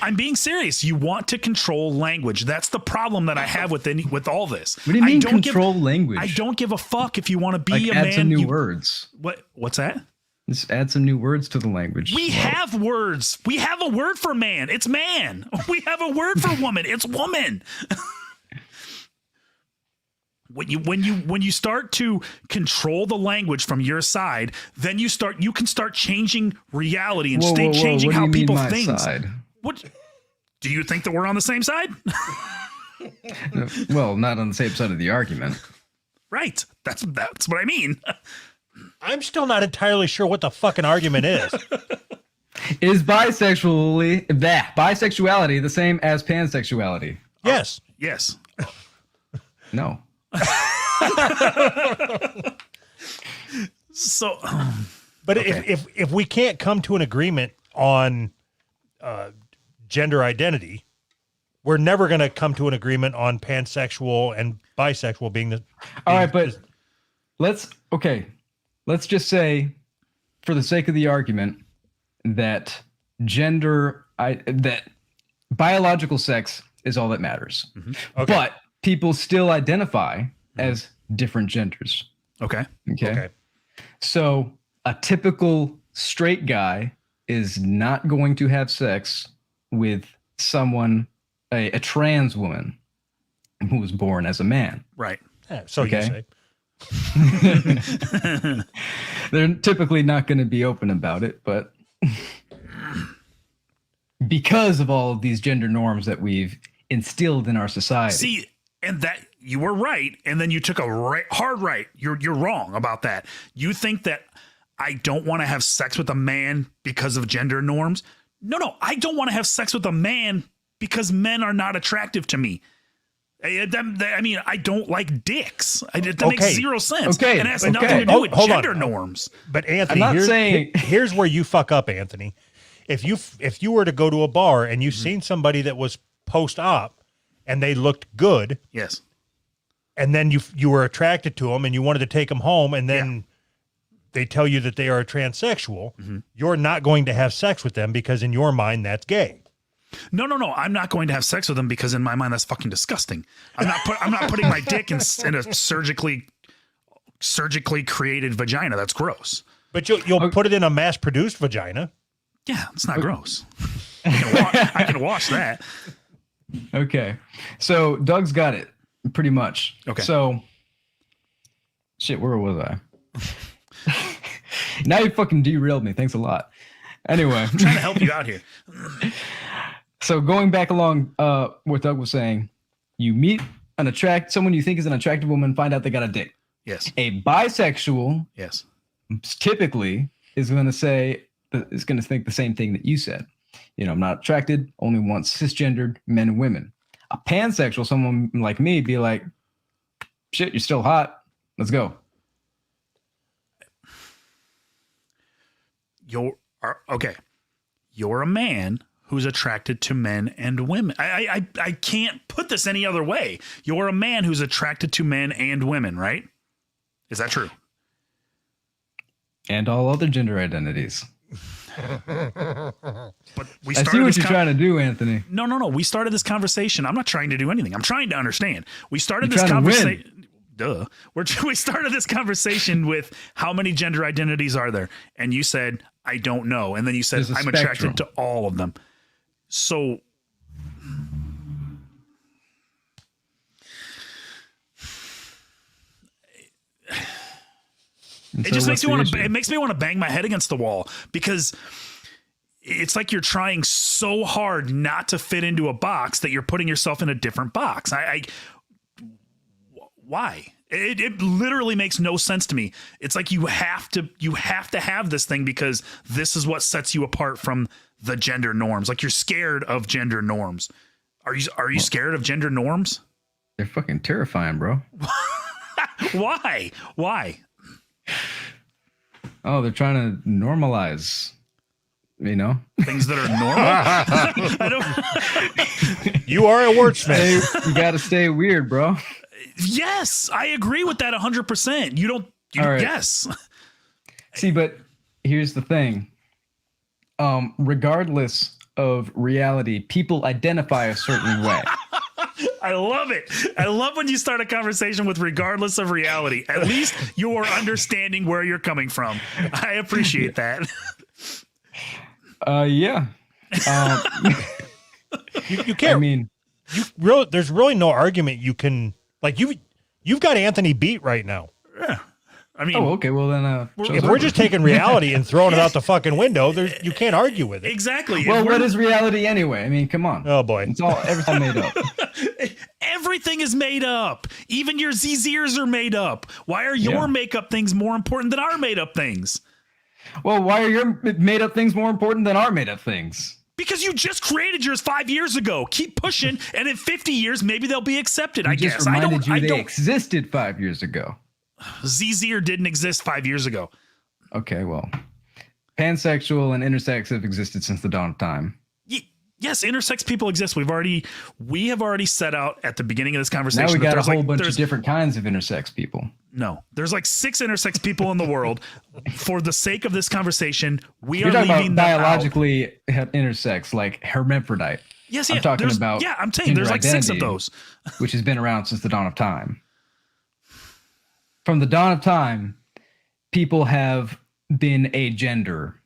I'm being serious. You want to control language. That's the problem that I have with all this. What do you mean I don't control language? I don't give a fuck if you want to be like a add man. some new words. What's that? Just add some new words to the language. We have words. We have a word for man. It's man. We have a word for woman. It's woman. When you start to control the language from your side, then you can start changing reality and changing What do how you mean people my think. side? What do you think that we're on the same side? Well, not on the same side of the argument. Right. That's what I mean. I'm still not entirely sure what the fucking argument is. Is bisexuality the same as pansexuality? Yes. Yes. No. So, But okay. if we can't come to an agreement on gender identity, we're never going to come to an agreement on pansexual and bisexual being the. All right, but let's just say, for the sake of the argument, that that biological sex is all that matters. Mm-hmm. Okay. But people still identify as different genders. okay. Okay. So a typical straight guy is not going to have sex with someone, a trans woman who was born as a man. Right. Yeah, so Okay. you say. They're typically not going to be open about it, but because of all of these gender norms that we've instilled in our society. See, and that you were right, and then you took a hard right. You're wrong about that. You think that I don't want to have sex with a man because of gender norms? No, I don't want to have sex with a man because men are not attractive to me. I mean, I don't like dicks. That makes zero sense. Okay. And it has nothing to do with Hold on. gender norms. But Anthony, I'm not saying- here's where you fuck up, Anthony. If you were to go to a bar and you've seen somebody that was post-op and they looked good, Yes. and then you were attracted to them and you wanted to take them home, and then they tell you that they are a transsexual, you're not going to have sex with them because in your mind that's gay. No. I'm not going to have sex with them because in my mind that's fucking disgusting. I'm not putting my dick in a surgically created vagina. That's gross. But you'll put it in a mass-produced vagina. Yeah, it's not gross. I can wash that. Okay. So Doug's got it pretty much. Okay. So shit, where was I? Now you fucking derailed me. Thanks a lot. Anyway, I'm trying to help you out here. so going back along what Doug was saying, you meet someone you think is an attractive woman, find out they got a dick. Yes. A bisexual Yes. typically is going to think the same thing that you said. You know, I'm not attracted, only want cisgendered men and women. A pansexual, someone like me, be like, shit, you're still hot. Let's go. Okay. You're a man who's attracted to men and women. I can't put this any other way. You're a man who's attracted to men and women, right? Is that true? And all other gender identities. But we I started see what this you're trying to do, Anthony. No. We started this conversation. I'm not trying to do anything. I'm trying to understand. We started You're this trying to conversation. Duh. We started this conversation with how many gender identities are there? And you said, I don't know. And then you said, There's a I'm spectrum. attracted to all of them. So it just makes me want to. It makes me want to bang my head against the wall because it's like you're trying so hard not to fit into a box that you're putting yourself in a different box. Why? It literally makes no sense to me. It's like you have to have this thing because this is what sets you apart from the gender norms. Like you're scared of gender norms. Are you scared of gender norms? They're fucking terrifying, bro. Why? Oh, they're trying to normalize, you know, things that are normal. I don't. You are a wordsmith. you got to stay weird, bro. Yes, I agree with that 100%. You don't. All right. Yes. See, but here's the thing. Regardless of reality, people identify a certain way. I love it. I love when you start a conversation with regardless of reality. At least you're understanding where you're coming from. I appreciate that. Yeah. You can't. I mean, there's really no argument you can like. You've got Anthony beat right now. Yeah. I mean, oh, okay. Well, then, If we're just taking reality and throwing it out the fucking window, you can't argue with it. exactly. well, what is reality anyway? I mean, come on. Oh boy, It's all everything made up. Everything is made up. Even your ZZers are made up. Why are your makeup things more important than our made up things? Well, why are your made up things more important than our made up things? Because you just created yours 5 years ago. Keep pushing, and in 50 years, maybe they'll be accepted. I guess. I don't. They existed 5 years ago. ZZer didn't exist 5 years ago. Okay, well, pansexual and intersex have existed since the dawn of time. Yes, intersex people exist. We have already set out at the beginning of this conversation. Now we got a whole bunch of there's different kinds of intersex people. No, there's like 6 intersex people in the world. For the sake of this conversation, You're are talking leaving about them biologically intersex, like hermaphrodite. Yes, I'm talking about. Yeah, I'm saying there's like 6 of those, which has been around since the dawn of time. From the dawn of time, people have been a gender,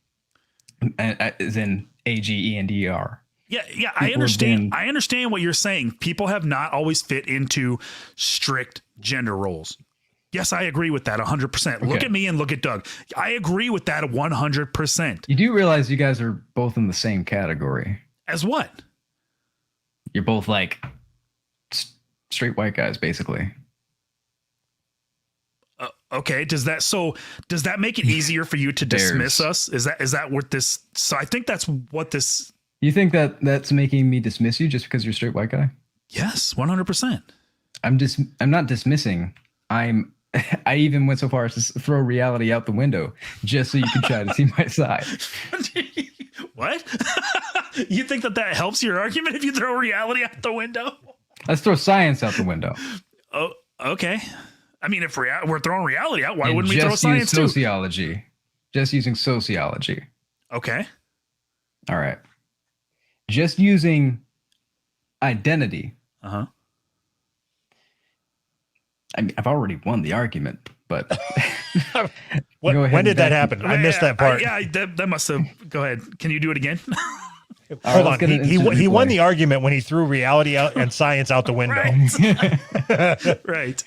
as in AGENDER. Yeah, I understand. I understand what you're saying. People have not always fit into strict gender roles. Yes, I agree with that 100%. Okay. Look at me and look at Doug. I agree with that 100%. You do realize you guys are both in the same category. As what? You're both like straight white guys, basically. Okay. Does that make it easier for you to dismiss us? Is that what this? So I think that's what this. You think that's making me dismiss you just because you're a straight white guy? Yes, 100%. I'm not dismissing. I even went so far as to throw reality out the window just so you can try to see my side. What? You think that helps your argument if you throw reality out the window? Let's throw science out the window. Oh, okay. I mean, if we're throwing reality out, why wouldn't we throw science too? Sociology. Just using sociology. Okay. All right. Just using identity. Uh-huh. I mean, I've already won the argument, but when did that happen? I missed that part. That must have. Go ahead. Can you do it again? Hold on. He won the argument when he threw reality out and science out the window. Right. Right.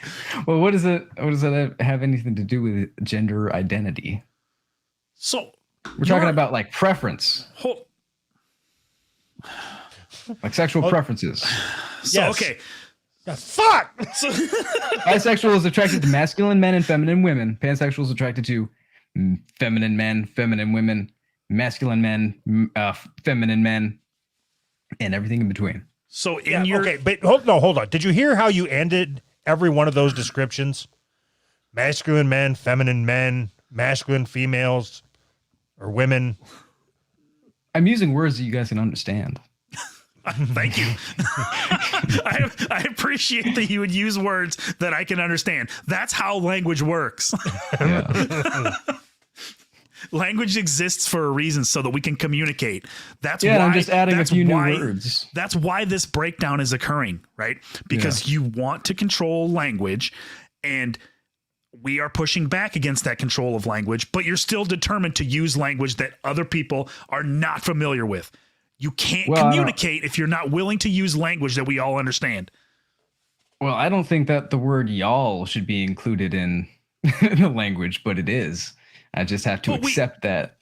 Well, what does it have anything to do with gender identity? So we're talking about like preference. Like sexual preferences. So, yes. Okay. Fuck. Bisexual is attracted to masculine men and feminine women. Pansexual is attracted to feminine men, feminine women, masculine men, feminine men, and everything in between. So but hold on. Did you hear how you ended every one of those descriptions? Masculine men, feminine men, masculine females, or women. I'm using words that you guys can understand. Thank you. I appreciate that you would use words that I can understand. That's how language works. Language exists for a reason so that we can communicate. That's why I'm just adding a few new words. That's why this breakdown is occurring, right? Because you want to control language, and we are pushing back against that control of language, but you're still determined to use language that other people are not familiar with. You can't communicate if you're not willing to use language that we all understand. Well, I don't think that the word y'all should be included in the language, but it is. I just have to accept that.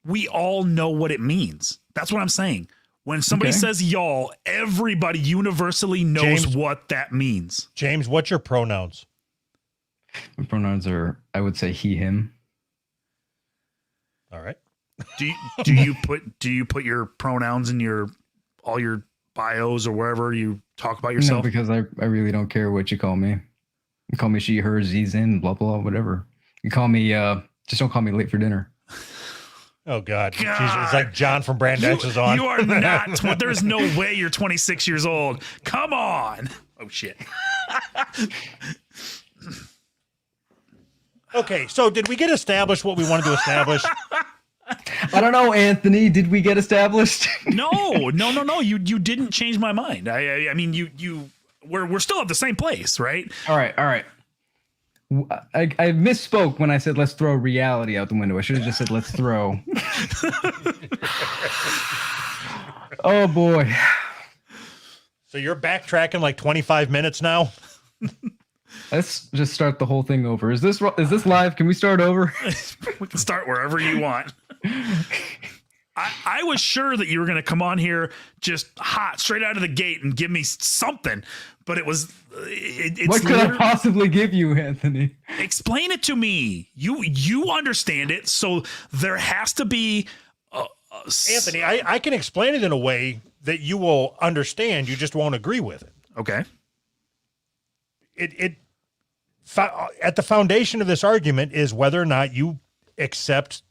We all know what it means. That's what I'm saying. When somebody says y'all, everybody universally knows what that means. James, what's your pronouns? My pronouns are, I would say, he, him. All right. Do you put your pronouns in all your bios or wherever you talk about yourself? No, because I really don't care what you call me. You call me she, her, z's in, blah, blah, whatever. You call me, just don't call me late for dinner. Oh God. Jeez, it's like John from Brand X is on. You are not. There's no way you're 26 years old. Come on. Oh shit. Okay, so did we get established what we wanted to establish? I don't know, Anthony. Did we get established? No. You didn't change my mind. I mean, we're still at the same place, right? All right. I misspoke when I said let's throw reality out the window. I should have just said let's throw. Oh boy. So you're backtracking like 25 minutes now? Let's just start the whole thing over. Is this live? Can we start over? We can start wherever you want. I was sure that you were going to come on here just hot, straight out of the gate and give me something, but it was. What could I possibly give you, Anthony? Explain it to me. You understand it, so there has to be. Anthony, I can explain it in a way that you will understand. You just won't agree with it. Okay. At the foundation of this argument is whether or not you accept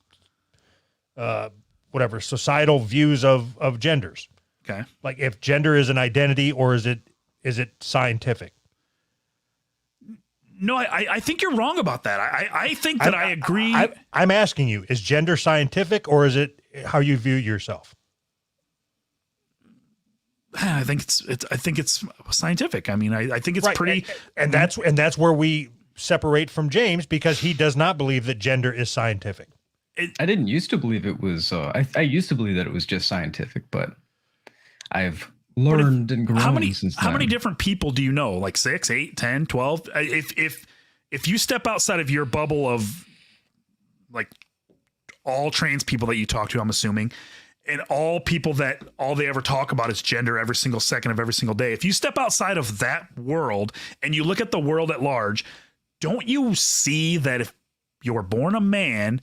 whatever societal views of genders. Okay. Like if gender is an identity or is it scientific? No, I think you're wrong about that. I think that I agree. I'm asking you, is gender scientific or is it how you view yourself? I think it's scientific. I mean, I think it's right. Pretty, and that's where we separate from James, because he does not believe that gender is scientific. I didn't used to believe it was. I used to believe that it was just scientific, but I've learned and grown since then. How many different people do you know? Like 6, 8, 10, 12? If you step outside of your bubble of like all trans people that you talk to, I'm assuming, and all people that all they ever talk about is gender every single second of every single day. If you step outside of that world and you look at the world at large, don't you see that if you're born a man,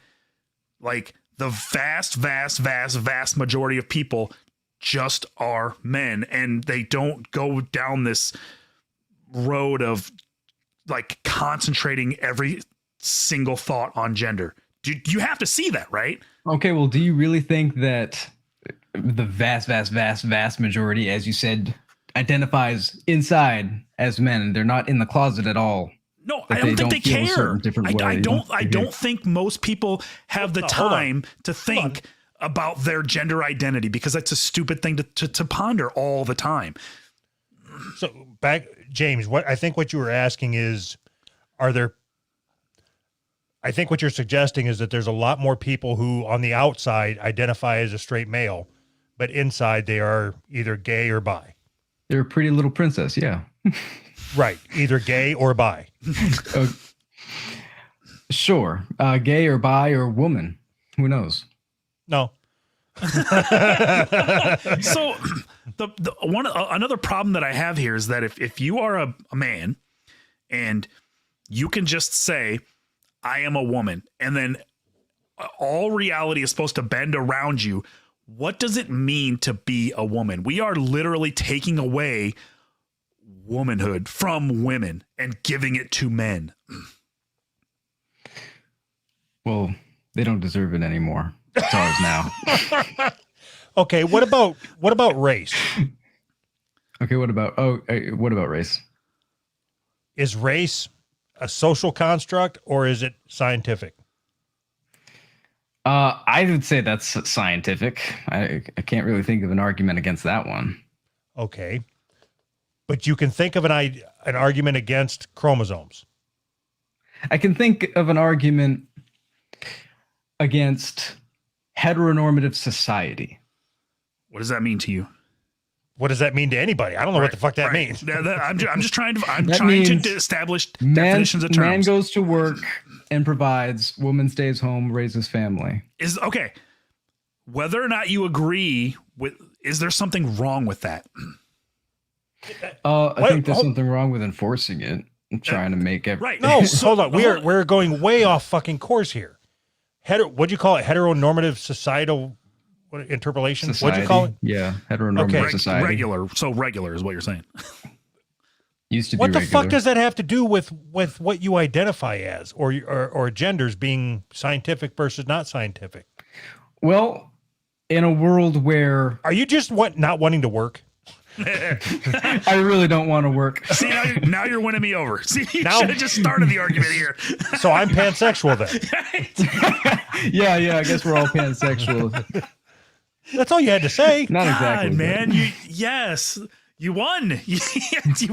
like the vast majority of people just are men, and they don't go down this road of like concentrating every single thought on gender. You have to see that, right? Okay, well, do you really think that the vast majority, as you said, identifies inside as men? They're not in the closet at all. No, I don't think they care. I don't think most people have the time to think about their gender identity, because that's a stupid thing to ponder all the time. So James, I think what you were asking is, I think what you're suggesting is that there's a lot more people who on the outside identify as a straight male, but inside they are either gay or bi. They're a pretty little princess. Yeah. Right. Either gay or bi. Sure. Gay or bi or woman. Who knows? No. So another problem that I have here is that if you are a man and you can just say, I am a woman, and then all reality is supposed to bend around you, what does it mean to be a woman? We are literally taking away womanhood from women and giving it to men. Well, they don't deserve it anymore. It's ours now. Okay, what about race? Okay, what about race? Is race a social construct or is it scientific? I would say that's scientific. I can't really think of an argument against that one. Okay. But you can think of an argument against chromosomes. I can think of an argument against heteronormative society. What does that mean to you? What does that mean to anybody? I don't know what the fuck that means. I'm just trying to establish definitions of terms. Man goes to work and provides. Woman stays home, raises family. Okay. Whether or not you agree with, is there something wrong with that? I think there's something wrong with enforcing it and trying to make it right. No, hold on. We're going way off fucking course here. What'd you call it? Heteronormative societal interpolation? Society. What'd you call it? Yeah, heteronormative society. Regular. So regular is what you're saying. Used to be What the regular. fuck does that have to do with what you identify as, or genders being scientific versus not scientific? Well, in a world where Are you just not wanting to work? I really don't want to work. See, now you're winning me over. See, you Now- should have just started the argument here. So I'm pansexual then. Yeah, I guess we're all pansexual. That's all you had to say. Not God, exactly, but- man. Yes, you won. You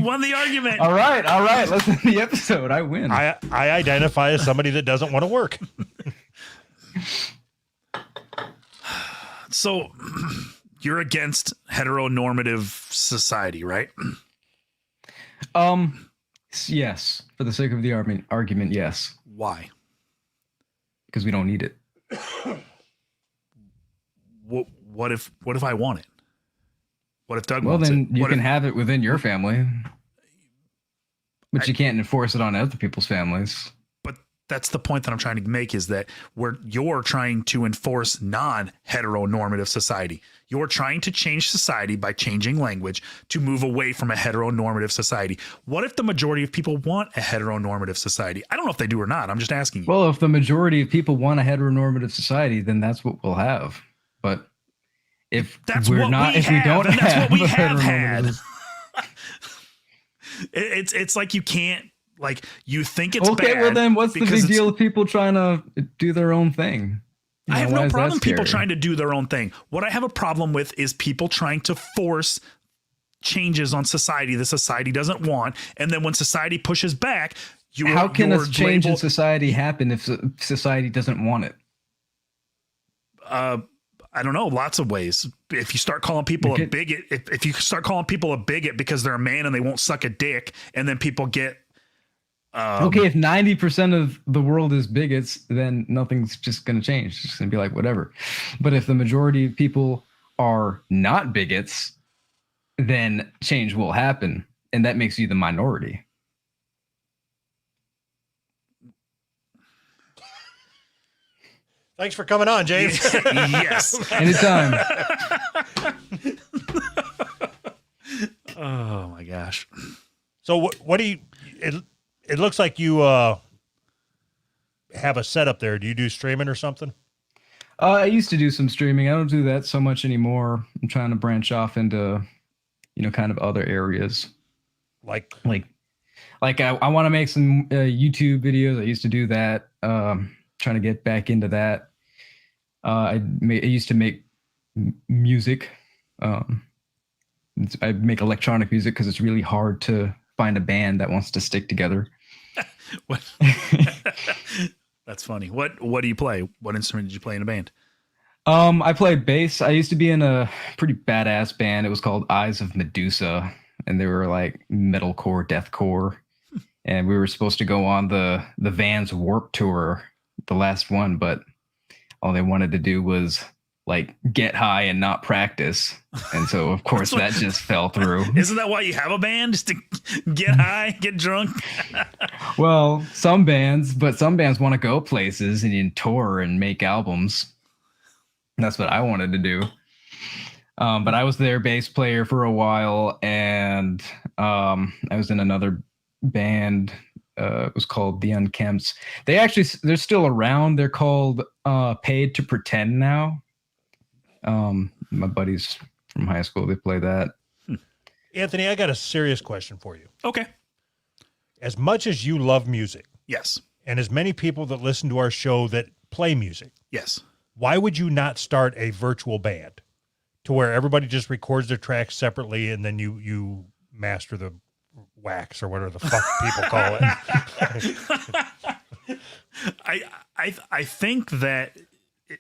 won the argument. All right. Let's end the episode. I win. I identify as somebody that doesn't want to work. So you're against heteronormative society, right? Yes. For the sake of the argument, yes. Why? Because we don't need it. What if I want it? What if Doug Well, wants then it? you What can if- have it within your family, but you can't enforce it on other people's families. But that's the point that I'm trying to make, is that you're trying to enforce non-heteronormative society. You're trying to change society by changing language to move away from a heteronormative society. What if the majority of people want a heteronormative society? I don't know if they do or not. I'm just asking you. Well, if the majority of people want a heteronormative society, then that's what we'll have. But if That's we're what not, we if we have, don't and that's have what we a have had. heteronormative- It's like you can't, like, you think it's okay, bad. well then, what's the because big it's- deal with people trying to do their own thing? I have why no is that problem people scary? trying to do their own thing. What I have a problem with is people trying to force changes on society that society doesn't want, and then when society pushes back, How can a you're change in labeled- society happen if society doesn't want it? I don't know, lots of ways. If you start calling people Okay. a bigot, if you start calling people a bigot because they're a man and they won't suck a dick, and then people get Okay, if 90% of the world is bigots, then nothing's just going to change. It's just going to be like whatever. But if the majority of people are not bigots, then change will happen. And that makes you the minority. Thanks for coming on, James. yes. Anytime. Oh my gosh. So what do you? It looks like you have a setup there. Do you do streaming or something? I used to do some streaming. I don't do that so much anymore. I'm trying to branch off into, kind of other areas. Like I want to make some YouTube videos. I used to do that. Trying to get back into that. I used to make music. I make electronic music because it's really hard to find a band that wants to stick together. What? That's funny. What do you play? What instrument did you play in a band? I play bass. I used to be in a pretty badass band. It was called Eyes of Medusa, and they were like metalcore, deathcore. And we were supposed to go on the Vans Warped Tour, the last one, but all they wanted to do was like get high and not practice. And so of course that just fell through. Isn't that why you have a band? Just to get high, get drunk? Well, some bands want to go places and tour and make albums. That's what I wanted to do. But I was their bass player for a while, and I was in another band. It was called The Unkemps. They're still around. They're called Paid to Pretend now. My buddies from high school, they play that. Anthony, I got a serious question for you. Okay. As much as you love music, Yes. and as many people that listen to our show that play music, Yes. why would you not start a virtual band to where everybody just records their tracks separately and then you master the wax or whatever the fuck people call it? I think that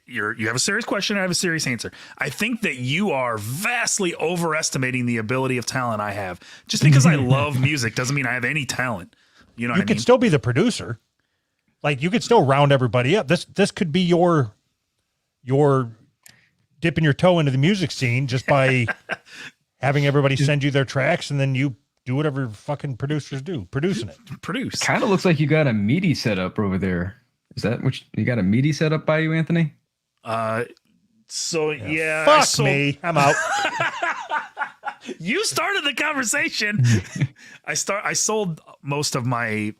you have a serious question. I have a serious answer. I think that you are vastly overestimating the ability of talent I have. Just because I love music doesn't mean I have any talent. You know what You I could mean? still be the producer. Like you could still round everybody up. This could be your dipping your toe into the music scene just by having everybody send you their tracks and then you do whatever fucking producers do, producing it. Produce. Kind of looks like you got a MIDI setup over there. Is that what you got a MIDI setup by you, Anthony? So yeah. I Fuck sold- me. I'm out. You started the conversation. I sold most of my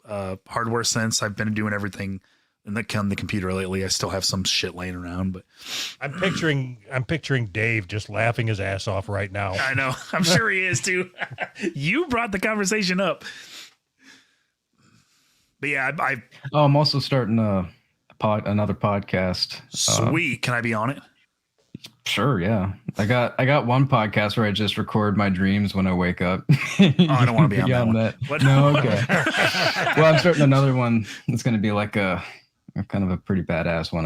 hardware since I've been doing everything on the computer lately. I still have some shit laying around, but I'm picturing Dave just laughing his ass off right now. I know. I'm sure he is too. You brought the conversation up. But yeah, I'm also starting another podcast. Sweet. Can I be on it? Sure, yeah. I got one podcast where I just record my dreams when I wake up. I don't want to be on that. What? No, okay. Well, I'm starting another one. It's going to be like a kind of a pretty badass one.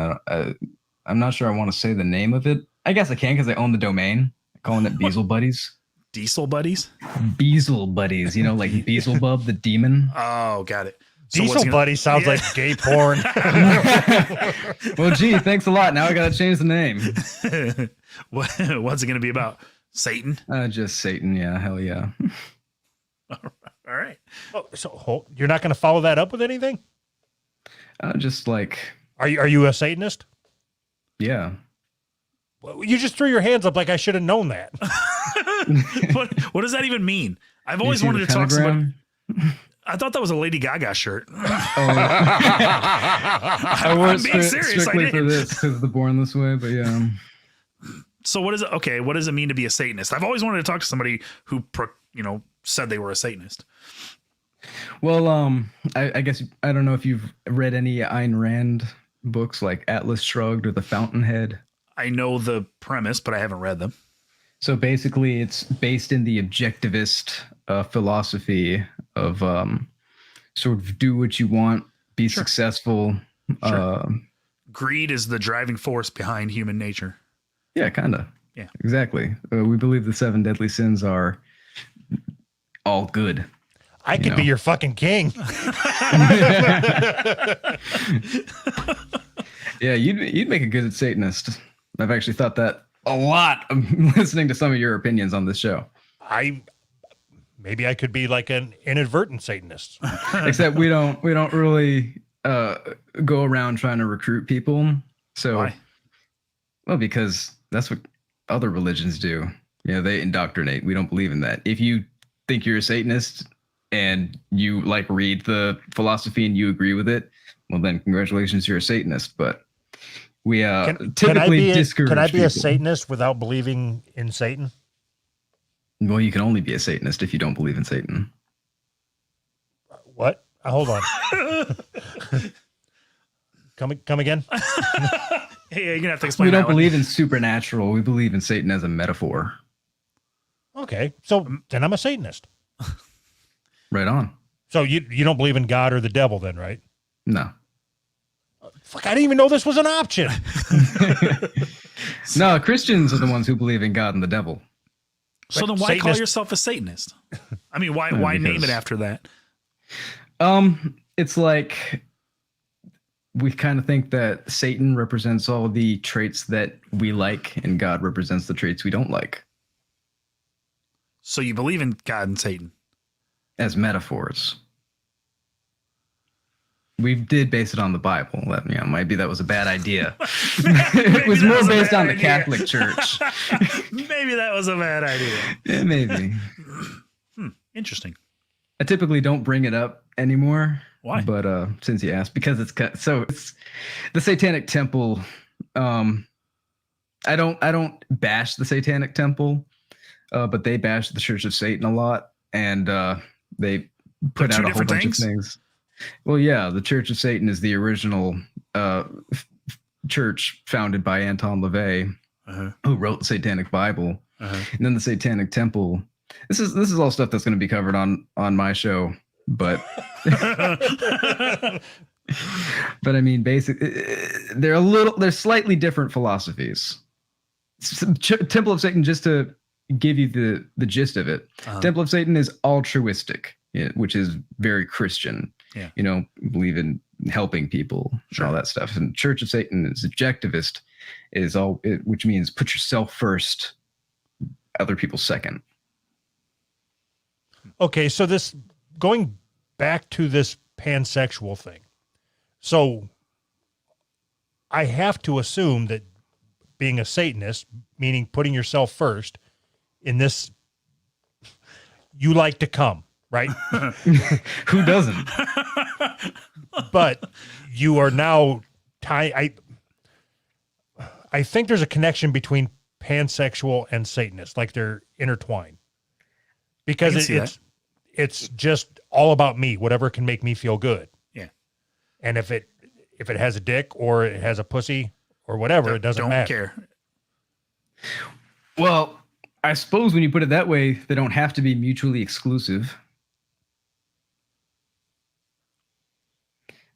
I'm not sure I want to say the name of it. I guess I can because I own the domain. I'm calling it Beezle Buddies. Diesel Buddies? Beezle Buddies. You know, like Beelzebub the demon. Oh, got it. So Diesel Buddy sounds like gay porn. Well, gee, thanks a lot. Now I got to change the name. What's it going to be about? Satan? Just Satan. Yeah. Hell yeah. All right. Oh, so you're not going to follow that up with anything? Just like. Are you a Satanist? Yeah. Well, you just threw your hands up like I should have known that. What does that even mean? I've always wanted to talk to somebody. I thought that was a Lady Gaga shirt. I wore it strictly for this because of the Born This Way, but yeah. So what is it? Okay, what does it mean to be a Satanist? I've always wanted to talk to somebody who, said they were a Satanist. Well, I guess I don't know if you've read any Ayn Rand books like Atlas Shrugged or The Fountainhead. I know the premise, but I haven't read them. So basically, it's based in the objectivist philosophy of sort of do what you want, be successful. Sure. Greed is the driving force behind human nature. Yeah, kind of. Yeah, exactly. We believe the 7 deadly sins are all good. I could be your fucking king. Yeah, you'd make a good Satanist. I've actually thought that a lot listening to some of your opinions on this show. Maybe I could be like an inadvertent Satanist. Except we don't really go around trying to recruit people. So why? Well, because that's what other religions do. You know, they indoctrinate. We don't believe in that. If you think you're a Satanist and you read the philosophy and you agree with it, well then congratulations, you're a Satanist. But we typically discourage Can I be people. a Satanist without believing in Satan? Well, you can only be a Satanist if you don't believe in Satan. What? Hold on. Come again? Hey, you're gonna have to explain. We don't believe in supernatural. We believe in Satan as a metaphor. Okay, so then I'm a Satanist. Right on. So you don't believe in God or the devil then, right? No. Fuck, I didn't even know this was an option. No, Christians are the ones who believe in God and the devil. So then why call yourself a Satanist? I mean, why name it after that? It's like we kind of think that Satan represents all the traits that we like and God represents the traits we don't like. So you believe in God and Satan? As metaphors. We did base it on the Bible. Maybe that was a bad idea. It was more based on the Catholic Church. Maybe that was a bad idea. Yeah, maybe. Interesting. I typically don't bring it up anymore. Why? But since you asked, because it's the Satanic Temple. I don't bash the Satanic Temple, but they bash the Church of Satan a lot, and they put out a whole bunch of things. Well, yeah, the Church of Satan is the original church founded by Anton LaVey, who wrote the Satanic Bible, and then the Satanic Temple. This is all stuff that's going to be covered on my show, but but I mean, they're slightly different philosophies. Temple of Satan, just to give you the gist of it, Temple of Satan is altruistic, which is very Christian. Yeah. Believe in helping people and all that stuff. And Church of Satan is objectivist, which means put yourself first, other people second. Okay, so this going back to this pansexual thing. So I have to assume that being a Satanist, meaning putting yourself first in this you like to come, right? Who doesn't? But you are now I think there's a connection between pansexual and Satanist, like they're intertwined. Because it's just all about me, whatever can make me feel good. Yeah. And if it has a dick or it has a pussy or whatever, it doesn't matter. Care. Well, I suppose when you put it that way, they don't have to be mutually exclusive.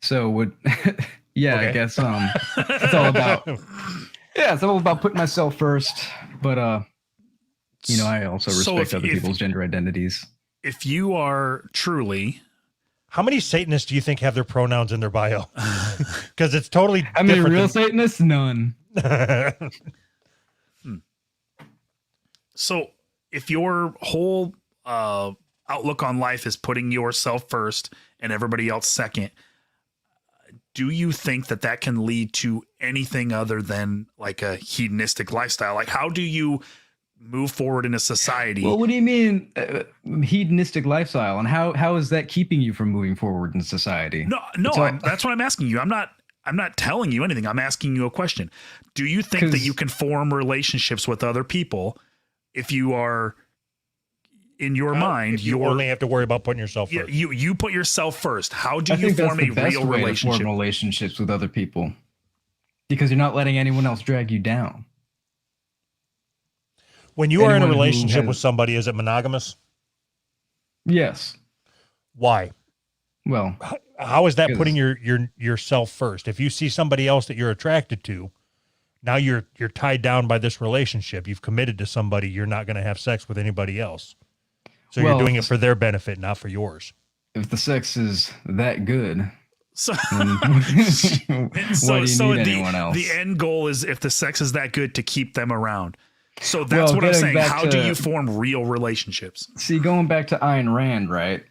So would yeah, okay. I guess it's all about it's all about putting myself first. But I also respect other people's gender identities. If you are truly, how many Satanists do you think have their pronouns in their bio? Because it's totally how many real Satanists? None. So if your whole outlook on life is putting yourself first and everybody else second, do you think that can lead to anything other than like a hedonistic lifestyle? Like, how do you move forward in a society? Well, what do you mean hedonistic lifestyle, and how is that keeping you from moving forward in society? No, that's what I'm asking you. I'm not telling you anything. I'm asking you a question. Do you think that you can form relationships with other people if you are in your mind? You only have to worry about putting yourself first. You put yourself first. How do you form a real relationship? Form relationships with other people, because you're not letting anyone else drag you down. When you are in a relationship with somebody, is it monogamous? Yes. Why? Well, how is that putting yourself first? If you see somebody else that you're attracted to, now you're tied down by this relationship. You've committed to somebody. You're not going to have sex with anybody else. So you're doing it for their benefit, not for yours. If the sex is that good, so what do you need anyone else? The end goal is, if the sex is that good, to keep them around. So that's what I'm saying. How do you form real relationships? See, going back to Ayn Rand, right?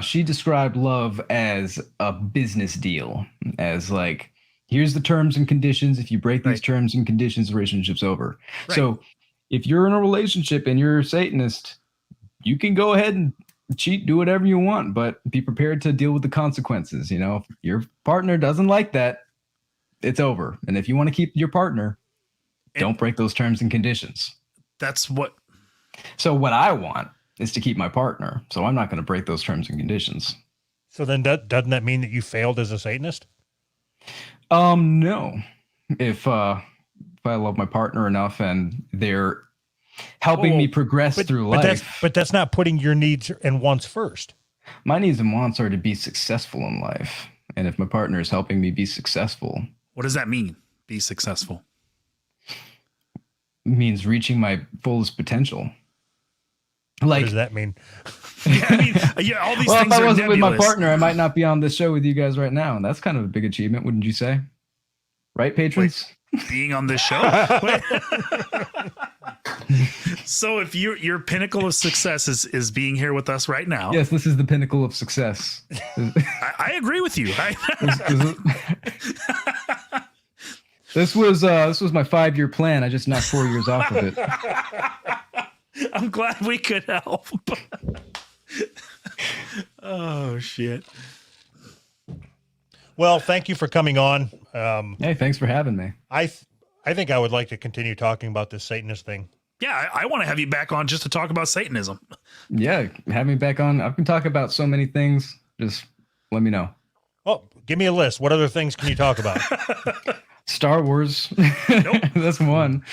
She described love as a business deal, as like, here's the terms and conditions. If you break these terms and conditions, the relationship's over. Right. So if you're in a relationship and you're a Satanist, you can go ahead and cheat, do whatever you want, but be prepared to deal with the consequences. You know, if your partner doesn't like that, it's over. And if you want to keep your partner, don't break those terms and conditions. So what I want is to keep my partner. So I'm not going to break those terms and conditions. So then doesn't that mean that you failed as a Satanist? No. If I love my partner enough and they're helping me progress through life. But that's not putting your needs and wants first. My needs and wants are to be successful in life. And if my partner is helping me be successful. What does that mean? Be successful? It means reaching my fullest potential. Like, what does that mean? All these things are nebulous. If I wasn't with my partner, I might not be on this show with you guys right now. And that's kind of a big achievement, wouldn't you say? Right, patrons? Being on this show? So if your pinnacle of success is being here with us right now. Yes, this is the pinnacle of success. I agree with you. This was my 5-year plan. I just knocked 4 years off of it. I'm glad we could help. Oh shit. Well, thank you for coming on. Hey, thanks for having me. I think I would like to continue talking about this Satanist thing. Yeah, I want to have you back on just to talk about Satanism. Yeah, have me back on. I can talk about so many things. Just let me know. Well, give me a list. What other things can you talk about? Star Wars. Nope. That's one.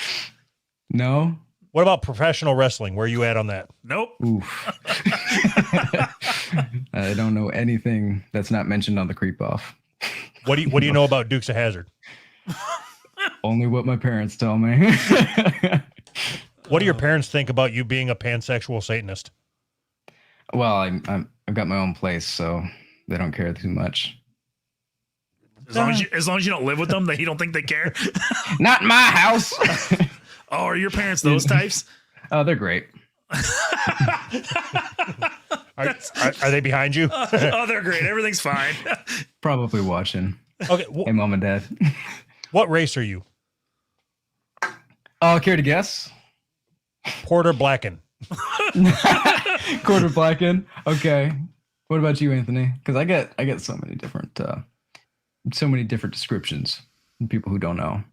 No. What about professional wrestling? Where are you at on that? Nope. Oof. I don't know anything that's not mentioned on the Creep Off. What do you know about Dukes of Hazzard? Only what my parents tell me. What do your parents think about you being a pansexual Satanist? Well, I've got my own place, so they don't care too much. As long as you don't live with them, you don't think they care. Not in my house. Oh, are your parents those types? Oh, they're great. Are they behind you? Oh, they're great. Everything's fine. Probably watching. Okay. Hey, mom and dad. What race are you? Care to guess? Porter Blacken. Quarter blackened. Okay. What about you, Anthony? Because I get so many different descriptions from people who don't know.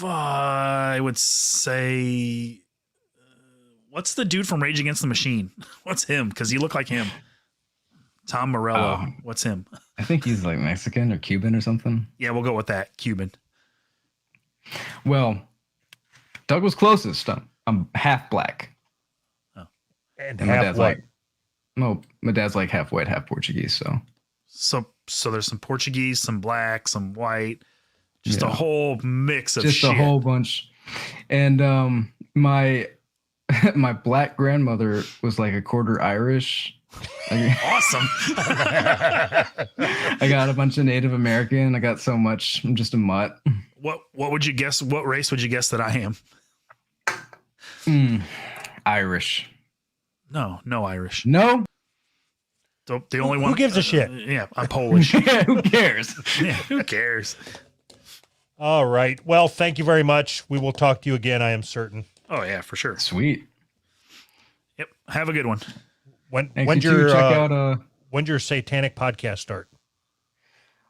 I would say, what's the dude from Rage Against the Machine? What's him? Because he looked like him. Tom Morello. What's him? I think he's like Mexican or Cuban or something. Yeah, we'll go with that. Cuban. Well, Doug was closest. I'm half black. Oh. And my half dad's white. like, no, my dad's like half white, half Portuguese. So there's some Portuguese, some black, some white, just a Yeah. whole mix of just shit. a whole bunch. And my my black grandmother was like a quarter Irish. Awesome. I got a bunch of Native American. I got so much. I'm just a mutt. What would you guess? What race would you guess that I am? Irish. No Irish. No? The only one. Who gives a shit? Yeah, I'm Polish. Yeah, who cares? Yeah, who cares? All right. Well, thank you very much. We will talk to you again, I am certain. Oh yeah, for sure. Sweet. Yep. Have a good one. When's your satanic podcast start?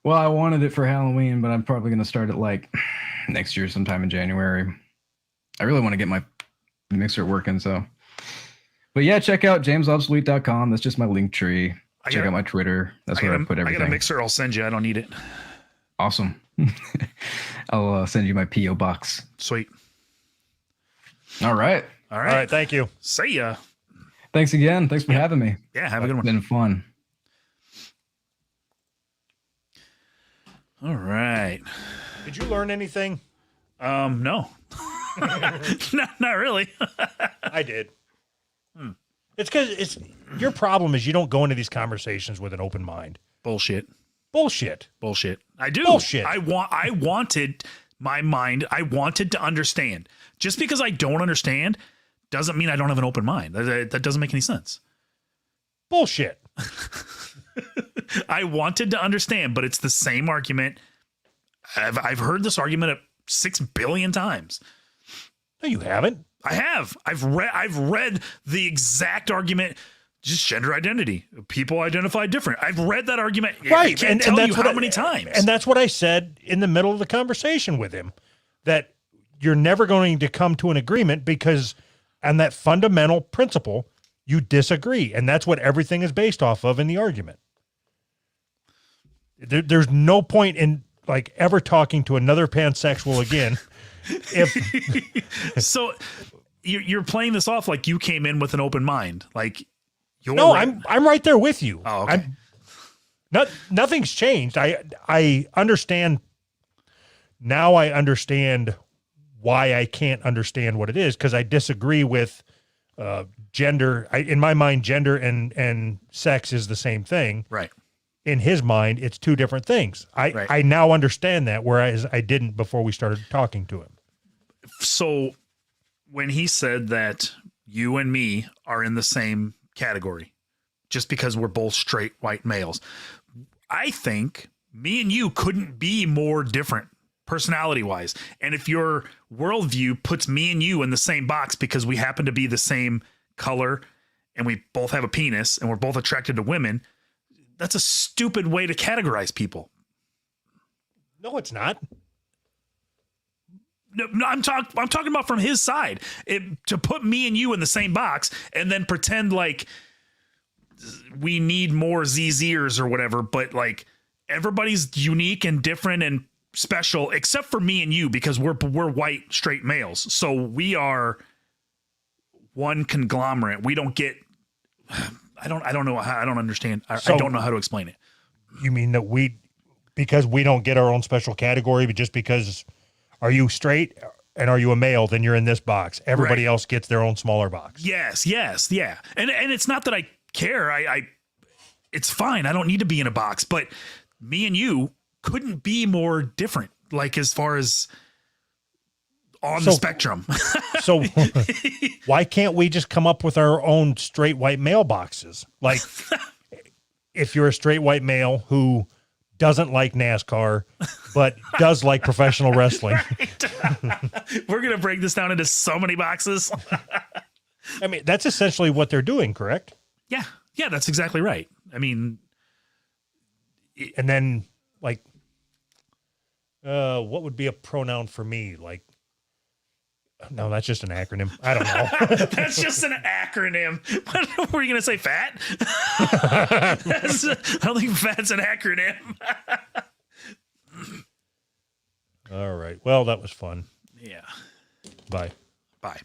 Well, I wanted it for Halloween, but I'm probably going to start it like next year sometime in January. I really want to get my mixer working, so. But yeah, check out jamesobsolete.com. That's just my link tree. Check out my Twitter. That's where I put everything. I got a mixer I'll send you. I don't need it. Awesome. I'll send you my P.O. box. Sweet. All right. All All right. Thank you. See ya. Thanks again. Thanks for having me. Yeah, have a good one. It's been fun. All right. Did you learn anything? No. Not really. I did. It's because your problem is you don't go into these conversations with an open mind. Bullshit. I do. Bullshit. I wanted my mind. I wanted to understand. Just because I don't understand doesn't mean I don't have an open mind. That doesn't make any sense. Bullshit. I wanted to understand, but it's the same argument. I've heard this argument 6 billion times. No, you haven't. I have. I've read the exact argument. Just gender identity. People identify different. I've read that argument. Right. I can't tell you how many times. And that's what I said in the middle of the conversation with him, that you're never going to come to an agreement because on that fundamental principle, you disagree. And that's what everything is based off of in the argument. There's no point in like ever talking to another pansexual again. So you're playing this off like you came in with an open mind. Like I'm right there with you. Oh, okay. Nothing's changed. I understand now. I understand why I can't understand what it is because I disagree with gender. In my mind, gender and sex is the same thing. Right. In his mind, it's two different things. I now understand that, whereas I didn't before we started talking to him. So when he said that you and me are in the same category, just because we're both straight white males, I think me and you couldn't be more different personality wise. And if your worldview puts me and you in the same box because we happen to be the same color and we both have a penis and we're both attracted to women, that's a stupid way to categorize people. No, it's not. No, I'm talking about from his side. To put me and you in the same box and then pretend like we need more ZZers or whatever, but like everybody's unique and different and special except for me and you because we're white straight males. So we are one conglomerate. We don't get I don't know how, I don't understand. I don't know how to explain it. You mean that because we don't get our own special category, but just because are you straight and are you a male, then you're in this box. Everybody else gets their own smaller box. Yes, yeah. And it's not that I care. It's fine. I don't need to be in a box, but me and you couldn't be more different, like as far as on the spectrum. So why can't we just come up with our own straight white male boxes? Like if you're a straight white male who doesn't like NASCAR, but does like professional wrestling. We're going to break this down into so many boxes. I mean, that's essentially what they're doing, correct? Yeah, that's exactly right. I mean, and then like, what would be a pronoun for me? Like, no, that's just an acronym. I don't know. That's just an acronym. What were you going to say? Fat? I don't think fat's an acronym. All right. Well, that was fun. Yeah. Bye. Bye.